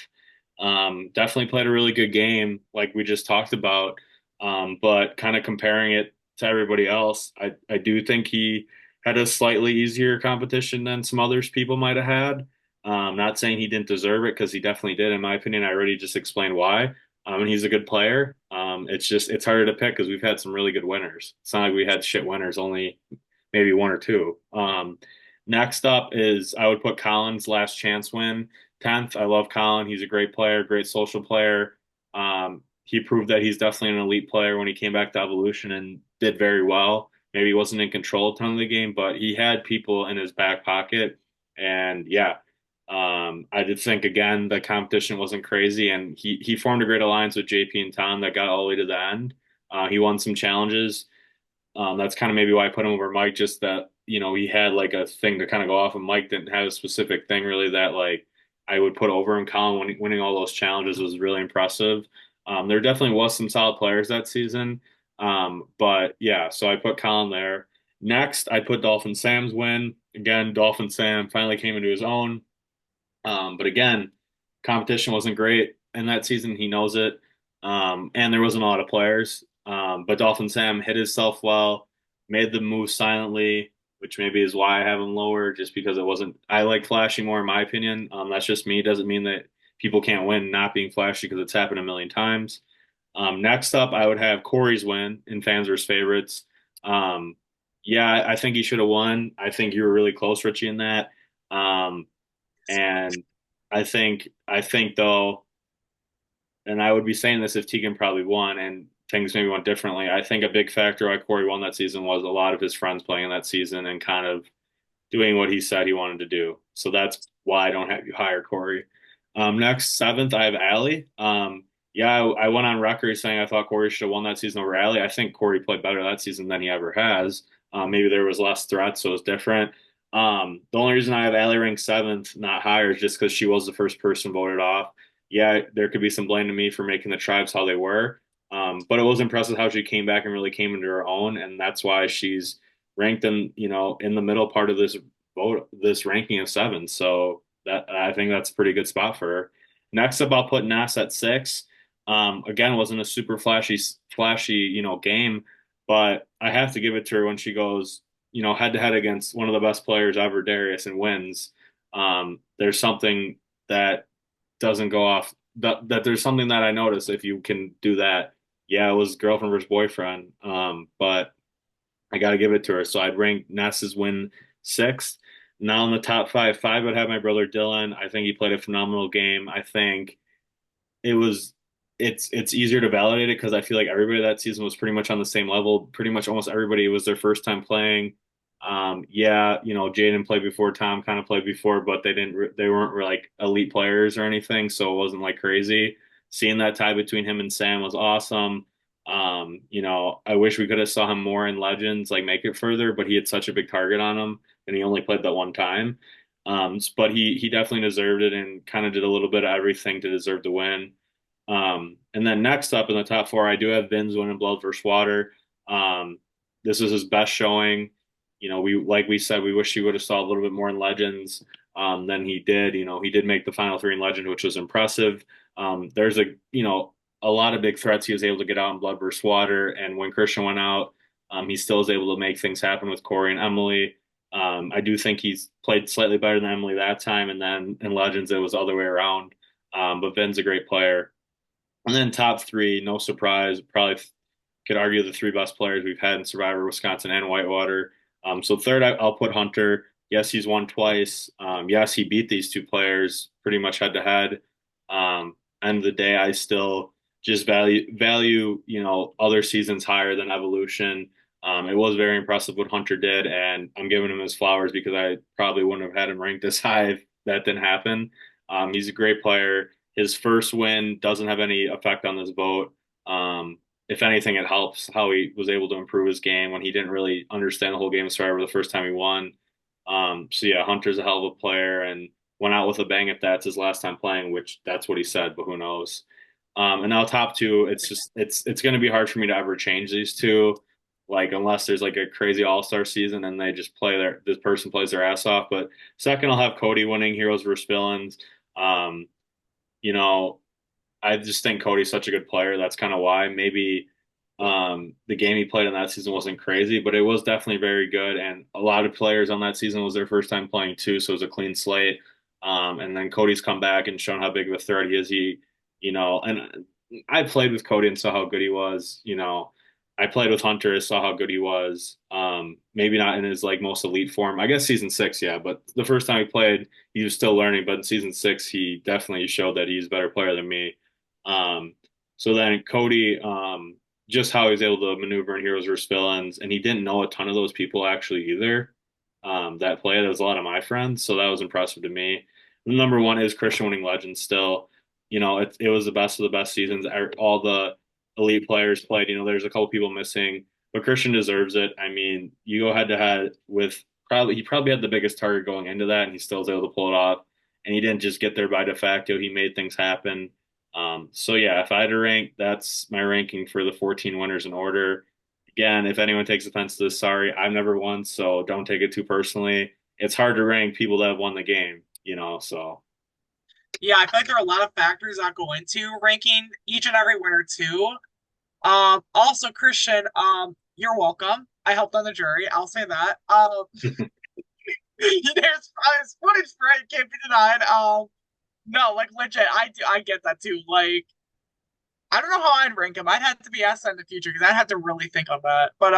Definitely played a really good game, like we just talked about. But kind of comparing it to everybody else, I do think he had a slightly easier competition than some others people might have had. Not saying he didn't deserve it because he definitely did. In my opinion, I already just explained why. And he's a good player. It's harder to pick because we've had some really good winners. It's not like we had shit winners, only maybe one or two. Next up is I would put Colin's last chance win 10th. I love Colin. He's a great player, great social player. He proved that he's definitely an elite player when he came back to Evolution and did very well. Maybe he wasn't in control a ton of the game, but he had people in his back pocket. And yeah, I did think again the competition wasn't crazy, and he formed a great alliance with JP and Tom that got all the way to the end. He won some challenges. That's kind of maybe why I put him over Mike, just that, he had like a thing to kind of go off, and Mike didn't have a specific thing really that like I would put over him. Colin winning all those challenges was really impressive. There definitely was some solid players that season. But yeah, so I put Colin there. Next, I put Dolphin Sam's win. Again, Dolphin Sam finally came into his own. But again, competition wasn't great in that season. He knows it. And there wasn't a lot of players. But Dolphin Sam hit himself well, made the move silently, which maybe is why I have him lower, just because it wasn't. I like flashy more, in my opinion. That's just me. Doesn't mean that people can't win not being flashy because it's happened a million times. Next up, I would have Corey's win in fans versus favorites. Um, yeah, I think he should have won. I think you were really close, Richie, in that. Um, and I think though, and I would be saying this if Tegan probably won and things maybe went differently. I think a big factor why Corey won that season was a lot of his friends playing in that season and kind of doing what he said he wanted to do. So that's why I don't have you hire Corey. Next, seventh, I have Allie. Yeah, I went on record saying I thought Corey should have won that season over Allie. I think Corey played better that season than he ever has. Maybe there was less threats, so it was different. The only reason I have Allie ranked seventh, not higher, is just because she was the first person voted off. Yeah, there could be some blame to me for making the tribes how they were. But it was impressive how she came back and really came into her own, and that's why she's ranked in the middle part of this ranking of seven. So that I think that's a pretty good spot for her. Next up, I'll put Nass at six. Again, wasn't a super flashy, game, but I have to give it to her when she goes, head to head against one of the best players ever, Darius, and wins. There's something that doesn't go off. That there's something that I notice if you can do that. Yeah, it was girlfriend versus boyfriend. But I got to give it to her. So I'd rank Ness's win sixth. Now in the top five, I'd have my brother Dylan. I think he played a phenomenal game. I think it was it's easier to validate it because I feel like everybody that season was pretty much on the same level. Pretty much almost everybody, it was their first time playing. Yeah, Jaden played before, Tom kind of played before, but they weren't like elite players or anything, so it wasn't like crazy. Seeing that tie between him and Sam was awesome. I wish we could have saw him more in Legends, like make it further, but he had such a big target on him, and he only played that one time. But he definitely deserved it and kind of did a little bit of everything to deserve the win. And then next up in the top four, I do have Vin's winning Blood versus Water. This is his best showing. We said, we wish he would have saw a little bit more in Legends than he did. He did make the final three in Legend, which was impressive. There's a a lot of big threats he was able to get out in blood versus water. And when Christian went out, he still was able to make things happen with Corey and Emily. I do think he's played slightly better than Emily that time. And then in Legends, it was the other way around. But Vin's a great player. And then top three, no surprise, probably could argue the three best players we've had in Survivor, Wisconsin and Whitewater. So third, I'll put Hunter. Yes, he's won twice. Yes, he beat these two players pretty much head to head. End of the day, I still just value other seasons higher than Evolution. It was very impressive what Hunter did, and I'm giving him his flowers because I probably wouldn't have had him ranked this high if that didn't happen. He's a great player. His first win doesn't have any effect on this vote. If anything, it helps how he was able to improve his game when he didn't really understand the whole game of Survivor the first time he won. So yeah, Hunter's a hell of a player and went out with a bang if that's his last time playing, which that's what he said, but who knows? And now top two, it's going to be hard for me to ever change these two, like unless there's like a crazy all-star season and they just this person plays their ass off. But second, I'll have Cody winning Heroes vs Villains. Um, you know, I just think Cody's such a good player. That's kind of why. Maybe the game he played in that season wasn't crazy, but it was definitely very good. And a lot of players on that season was their first time playing too, so it was a clean slate. And then Cody's come back and shown how big of a threat he is. And I played with Cody and saw how good he was. I played with Hunter and saw how good he was. Maybe not in his like most elite form. I guess season six, yeah, but the first time he played, he was still learning. But in season six, he definitely showed that he's a better player than me. So then Cody, just how he was able to maneuver in Heroes vs Villains, and he didn't know a ton of those people actually either. That played. That was a lot of my friends, so that was impressive to me. Number one is Christian winning Legends still. It was the best of the best seasons. All the elite players played. There's a couple people missing, but Christian deserves it. I mean, you go head to head with he probably had the biggest target going into that, and he still was able to pull it off. And he didn't just get there by de facto. He made things happen. So yeah, if I had to rank, that's my ranking for the 14 winners in order. Again, if anyone takes offense to this, sorry, I've never won, so don't take it too personally. It's hard to rank people that have won the game. So Yeah, I feel like there are a lot of factors that go into ranking each and every winner too. Also, Christian, you're welcome. I helped on the jury. I'll say that. There's footage for it, can't be denied. No, like legit, I get that too. Like, I don't know how I'd rank him. I'd have to be asked that in the future because I'd have to really think on that. But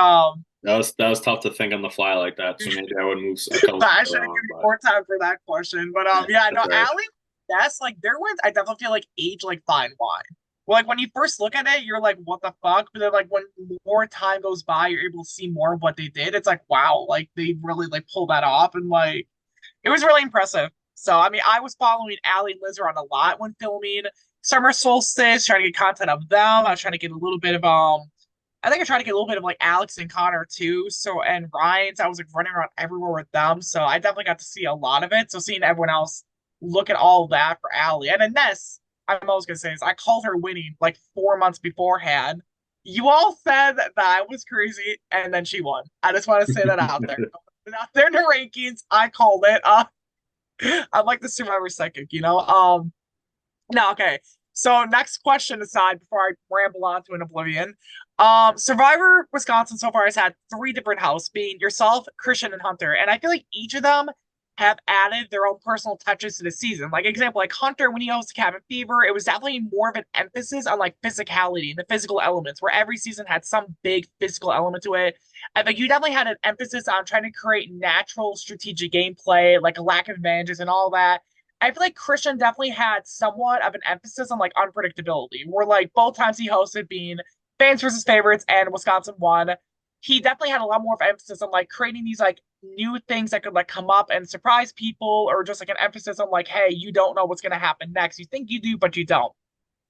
that was tough to think on the fly like that. So maybe I would move a couple I people should have around, given you but more time for that question. But yeah, no, that's all right. Allie, that's like their wins. I definitely feel like age like fine wine. Well, like when you first look at it, you're like, what the fuck? But then like when more time goes by, you're able to see more of what they did. It's like, wow, like they really like pulled that off, and like it was really impressive. So I mean, I was following Allie and Liz around a lot when filming Summer Solstice, trying to get content of them. I was trying to get a little bit of I think I tried to get a little bit of like Alex and Connor too. So and Ryan's, I was like running around everywhere with them. So I definitely got to see a lot of it. So seeing everyone else look at all of that for Allie. And then Ness, I'm always gonna say is I called her winning like 4 months beforehand. You all said that I was crazy, and then she won. I just want to say that out there. Out there in the rankings, I called it. I'm like the Survivor psychic. No, okay. So next question aside, before I ramble on to an oblivion, Survivor Wisconsin so far has had three different hosts, being yourself, Christian, and Hunter, and I feel like each of them have added their own personal touches to the season. Like example, like Hunter when he hosted Cabin Fever, it was definitely more of an emphasis on like physicality and the physical elements, where every season had some big physical element to it. I think you definitely had an emphasis on trying to create natural strategic gameplay, like a lack of advantages and all that. I feel like Christian definitely had somewhat of an emphasis on like unpredictability, where like both times he hosted being fans versus favorites and Wisconsin won. He definitely had a lot more of emphasis on like creating these like new things that could like come up and surprise people, or just like an emphasis on like, hey, you don't know what's gonna happen next. You think you do, but you don't.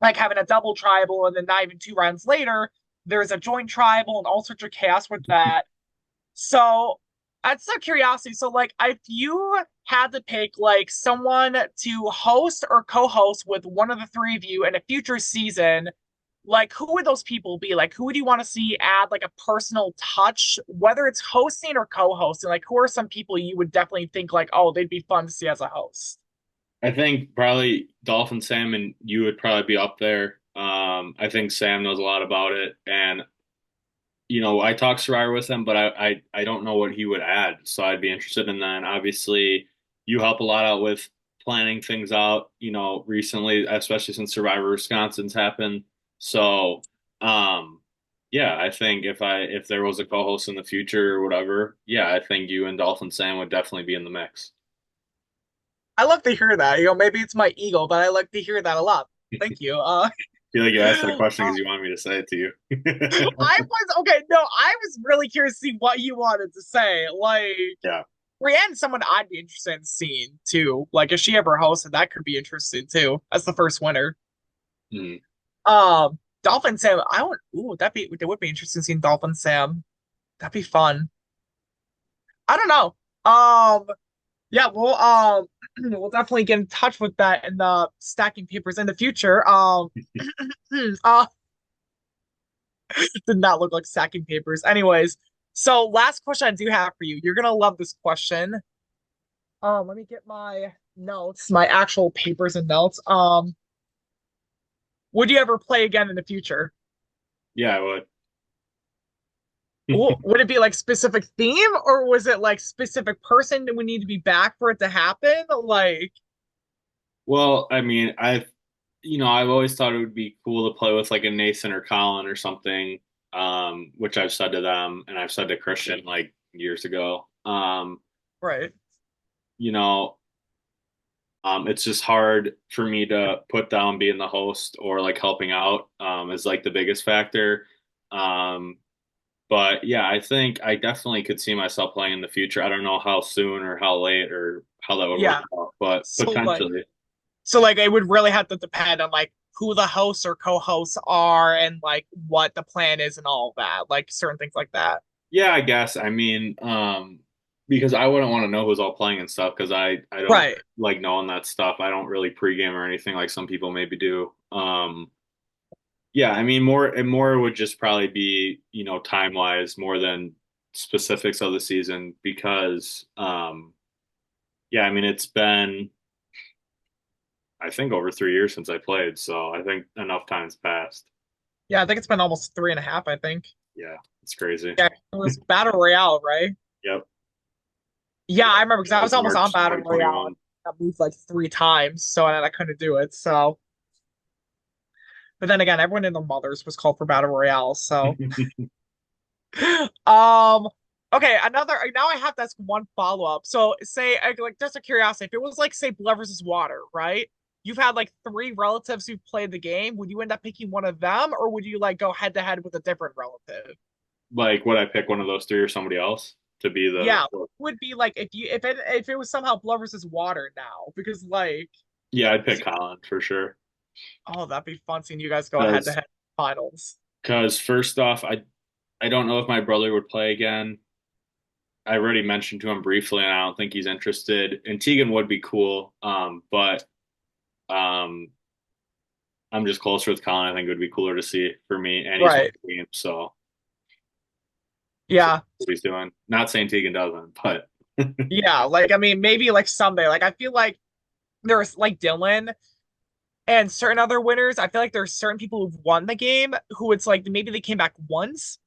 Like having a double tribal, and then not even 2 rounds later, there's a joint tribal and all sorts of chaos with that. So that's a curiosity. So like if you had to pick like someone to host or co-host with one of the three of you in a future season, like who would those people be? Like who would you want to see add like a personal touch, whether it's hosting or co-hosting? Like who are some people you would definitely think like, oh, they'd be fun to see as a host? I think probably Dolphin Sam and you would probably be up there. I think Sam knows a lot about it, and I talked Survivor with him, but I don't know what he would add. So I'd be interested. And then obviously you help a lot out with planning things out, recently, especially since Survivor Wisconsin's happened. So yeah, I think if there was a co-host in the future or whatever, yeah, I think you and Dolphin Sam would definitely be in the mix. I love to hear that. Maybe it's my ego, but I like to hear that a lot. Thank you. I feel like you asked that question uh, because you wanted me to say it to you. I was okay. No, I was really curious to see what you wanted to say. Like, Yeah. Brienne's someone I'd be interested in seeing too. Like, if she ever hosted, that could be interesting too, as the first winner. Hmm. Dolphin Sam, I would. Ooh, that would be interesting seeing Dolphin Sam. That'd be fun. I don't know. Yeah, we'll definitely get in touch with that in the stacking papers in the future. Uh, did not look like stacking papers. Anyways, so last question I do have for you. You're gonna love this question. Let me get my notes, my actual papers and notes. Would you ever play again in the future? Yeah, I would. Would it be like specific theme, or was it like specific person that we need to be back for it to happen? Like, Well, I mean, I've always thought it would be cool to play with like a Nathan or Colin or something, which I've said to them and I've said to Christian like years ago. right? You know, it's just hard for me to put down being the host or like helping out, is like the biggest factor. Um, but yeah, I think I definitely could see myself playing in the future. I don't know how soon or how late or how that would work Yeah. out, but So like, potentially. so like, it would really have to depend on like who the hosts or co-hosts are and like what the plan is and all of that, like certain things like that. Yeah, I guess. I mean, because I wouldn't want to know who's all playing and stuff because I don't Right. like knowing that stuff. I don't really pregame or anything like some people maybe do. Yeah, I mean, more would just probably be, time wise more than specifics of the season because, yeah, I mean, it's been I think over 3 years since I played, so I think enough time's passed. Yeah, I think it's been almost 3.5, I think. Yeah, it's crazy. Yeah, it was Battle Royale, right? Yep. Yeah, Yeah, I remember because that I was was almost on March Battle Royale 2021. and got moved like 3 times, so I couldn't do it. So, but then again, everyone and their mothers was called for Battle Royale. So, um, okay, another. Now I have to ask one follow up. So, say like just a curiosity, if it was like say Blood versus Water, right? You've had like three relatives who've played the game. Would you end up picking one of them, or would you like go head to head with a different relative? Like, would I pick one of those three or somebody else to be the? Yeah, would be like if it was somehow Blood versus Water now, because like Yeah, I'd pick 'cause Colin for sure. oh, that'd be fun seeing you guys go head to Because head finals. because first off, I don't know if my brother would play again. I already mentioned to him briefly, and I don't think he's interested. And Tegan would be cool, but um, I'm just closer with Colin. I think it would be cooler to see for me, and he's my Right. team, so we'll see Yeah. what he's doing. Not saying Tegan doesn't, but Yeah. Like I mean, maybe like someday. Like I feel like there's like Dylan and certain other winners. I feel like there's certain people who've won the game who it's like maybe they came back once,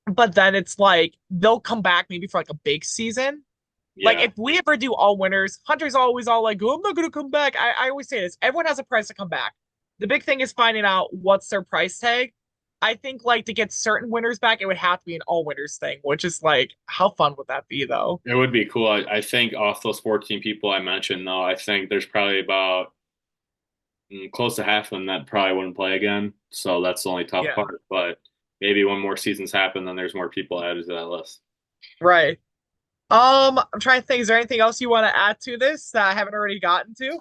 but then it's like they'll come back maybe for like a big season. Like yeah, if we ever do all winners, Hunter's always all like, "Oh, I'm not gonna come back." I always say this: everyone has a price to come back. The big thing is finding out what's their price tag. I think like to get certain winners back, it would have to be an all winners thing, which is like, how fun would that be though? it would be cool. I think off those 14 people I mentioned, though, I think there's probably about close to half of them that probably wouldn't play again. So that's the only tough Yeah, part. But maybe when more seasons happen, then there's more people added to that list. right. I'm trying to think. Is there anything else you want to add to this that I haven't already gotten to?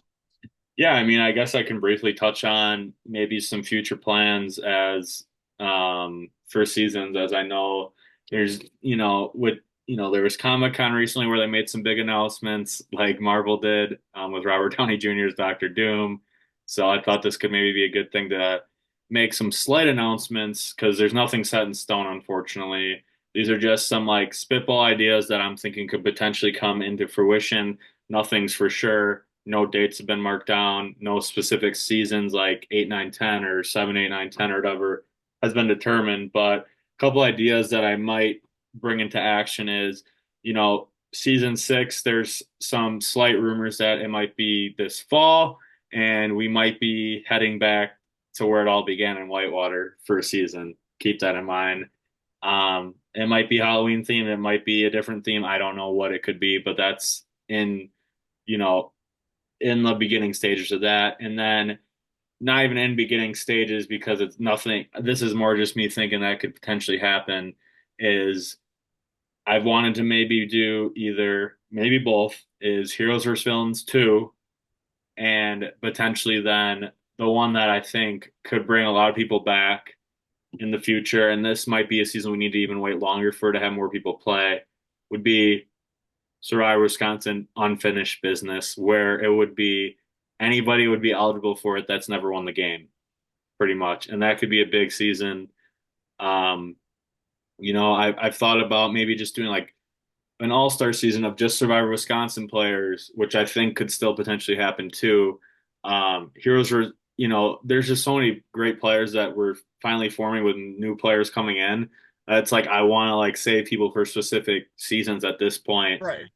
Yeah, I mean, I guess I can briefly touch on maybe some future plans as for seasons, as I know there's, there was Comic-Con recently where they made some big announcements like Marvel did, with Robert Downey Jr.'s Doctor Doom. So I thought this could maybe be a good thing to make some slight announcements because there's nothing set in stone, unfortunately. These are just some like spitball ideas that I'm thinking could potentially come into fruition. Nothing's for sure. No dates have been marked down. No specific seasons like 8, 9, 10 or 7, 8, 9, 10 or whatever has been determined. But a couple ideas that I might bring into action is, season 6, there's some slight rumors that it might be this fall, and we might be heading back to where it all began in Whitewater for a season. Keep that in mind. It might be Halloween themed. It might be a different theme. I don't know what it could be, but that's you know, in the beginning stages of that. And then not even in beginning stages because it's nothing. This is more just me thinking that could potentially happen. Is I've wanted to maybe do either, maybe both, is Heroes vs. Villains 2, and potentially then the one that I think could bring a lot of people back in the future, and this might be a season we need to even wait longer for to have more people play, would be Survivor Wisconsin unfinished business, where it would be anybody would be eligible for it that's never won the game, pretty much. And that could be a big season. Um, I've thought about maybe just doing like an all-star season of just Survivor Wisconsin players, which I think could still potentially happen too. Heroes were, there's just so many great players that we're finally forming with new players coming in. It's like I want to like save people for specific seasons at this point, Right.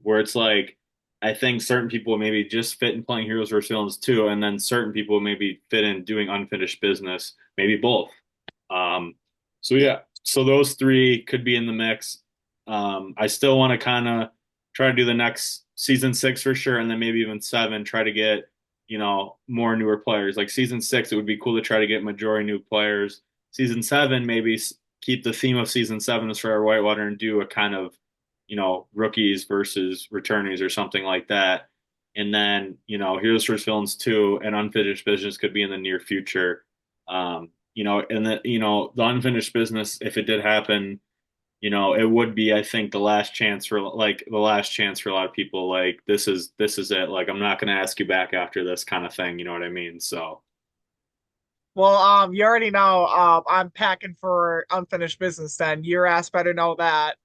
where it's like I think certain people maybe just fit in playing Heroes vs. Villains too, and then certain people maybe fit in doing unfinished business, maybe both. Um, so yeah, so those three could be in the mix. I still want to kind of try to do the next season 6 for sure, and then maybe even 7. Try to get more newer players. Like season 6, it would be cool to try to get majority new players. Season 7, maybe keep the theme of season 7 as for our Whitewater and do a kind of rookies versus returnees or something like that. And then Heroes vs. Villains 2 and Unfinished Business could be in the near future. And the unfinished business, if it did happen, it would be, I think, the last chance for a lot of people. Like this is it. Like I'm not going to ask you back after this kind of thing. You know what I mean? So Well, you already know, I'm packing for unfinished business then. Your ass better know that.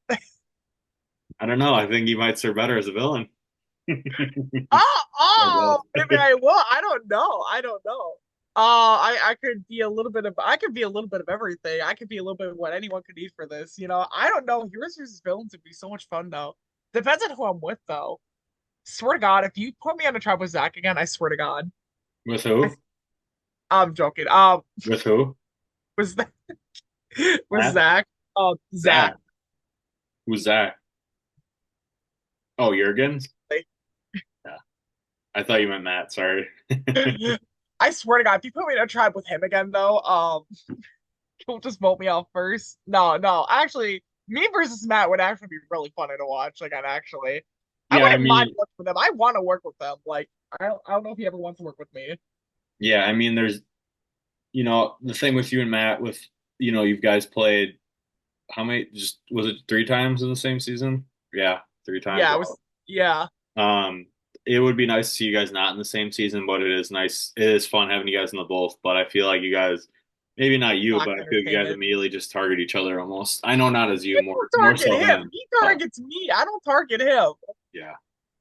I don't know. I think you might serve better as a villain. Oh, Or oh, both. maybe I will. I don't know. I don't know. I could be a little bit of I could be a little bit of everything. I could be a little bit of what anyone could eat for this. I don't know. Heroes versus villains would be so much fun though. Depends on who I'm with though. Swear to God, if you put me on a tribe with Zach again, I swear to God. With I, who? I'm joking. With who? Was that was Matt? Zach? Zach. Zach. Who's Zach? Oh, Jurgens? Yeah. I thought you meant Matt. Sorry. I swear to God, if you put me in a tribe with him again though, he'll just vote me out first. No, no. Actually, me versus Matt would actually be really funny to watch. Like, I Yeah, I wouldn't mind mean, working with them. I want to work with them. Like, I don't know if he ever wants to work with me. yeah, I mean, there's, the thing with you and Matt with, you guys played how many, just was it 3 times in the same season? Yeah, 3 times. Yeah, it was. Yeah, Um, it would be nice to see you guys not in the same season, but it is nice. It is fun having you guys in the both, but I feel like you guys, maybe not you, Black but I feel like you guys entertainment. immediately just target each other almost. I know not as you, I more don't more target so him. him, He but targets me. I don't target him. yeah.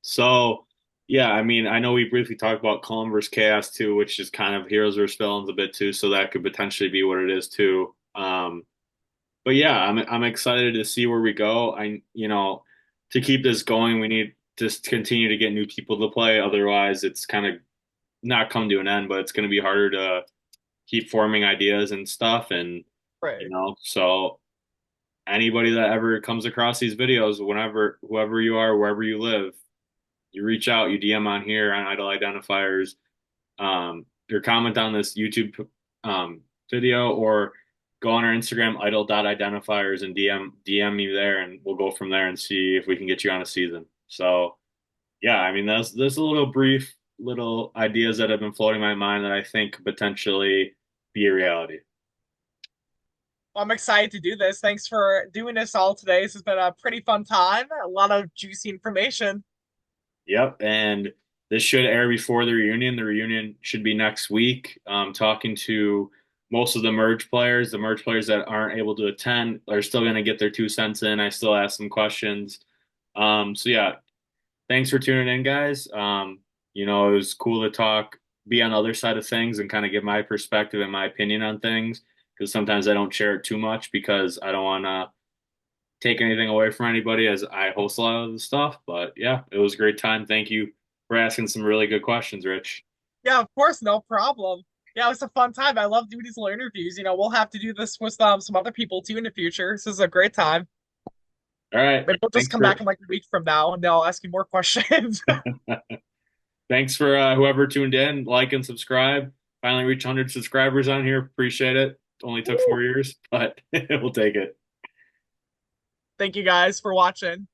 So yeah, I mean, I know we briefly talked about Calm versus Chaos too, which is kind of Heroes versus Villains a bit too, so that could potentially be what it is too. But yeah, I'm excited to see where we go. To keep this going, we need to continue to get new people to play. Otherwise, it's kind of not come to an end, but it's going to be harder to keep forming ideas and stuff. And Right. so anybody that ever comes across these videos, whenever, whoever you are, wherever you live, you reach out, you DM on here on Idol Identifiers, or comment on this YouTube video, or go on our Instagram idol.identifiers and DM me there, and we'll go from there and see if we can get you on a season. So yeah, I mean that's a little brief little ideas that have been floating in my mind that I think could potentially be a reality. Well, I'm excited to do this. Thanks for doing this all today. This has been a pretty fun time. A lot of juicy information. Yep, and this should air before the reunion. The reunion should be next week. Talking to most of the merge players. The merge players that aren't able to attend are still going to get their 2 cents in. I still ask some questions. So yeah, thanks for tuning in, guys. It was cool to talk, be on the other side of things and kind of give my perspective and my opinion on things because sometimes I don't share it too much because I don't want to take anything away from anybody as I host a lot of the stuff. But yeah, it was a great time. Thank you for asking some really good questions, Rich. Yeah, of course, no problem. Yeah, it was a fun time. I love doing these little interviews. We'll have to do this with some other people too in the future. This is a great time. All right. Maybe we'll just Thanks come for back in like a week from now and they'll ask you more questions. thanks for whoever tuned in, like and subscribe. Finally reached 100 subscribers on here. Appreciate it. Only took Woo! 4 years, but we'll take it. Thank you guys for watching.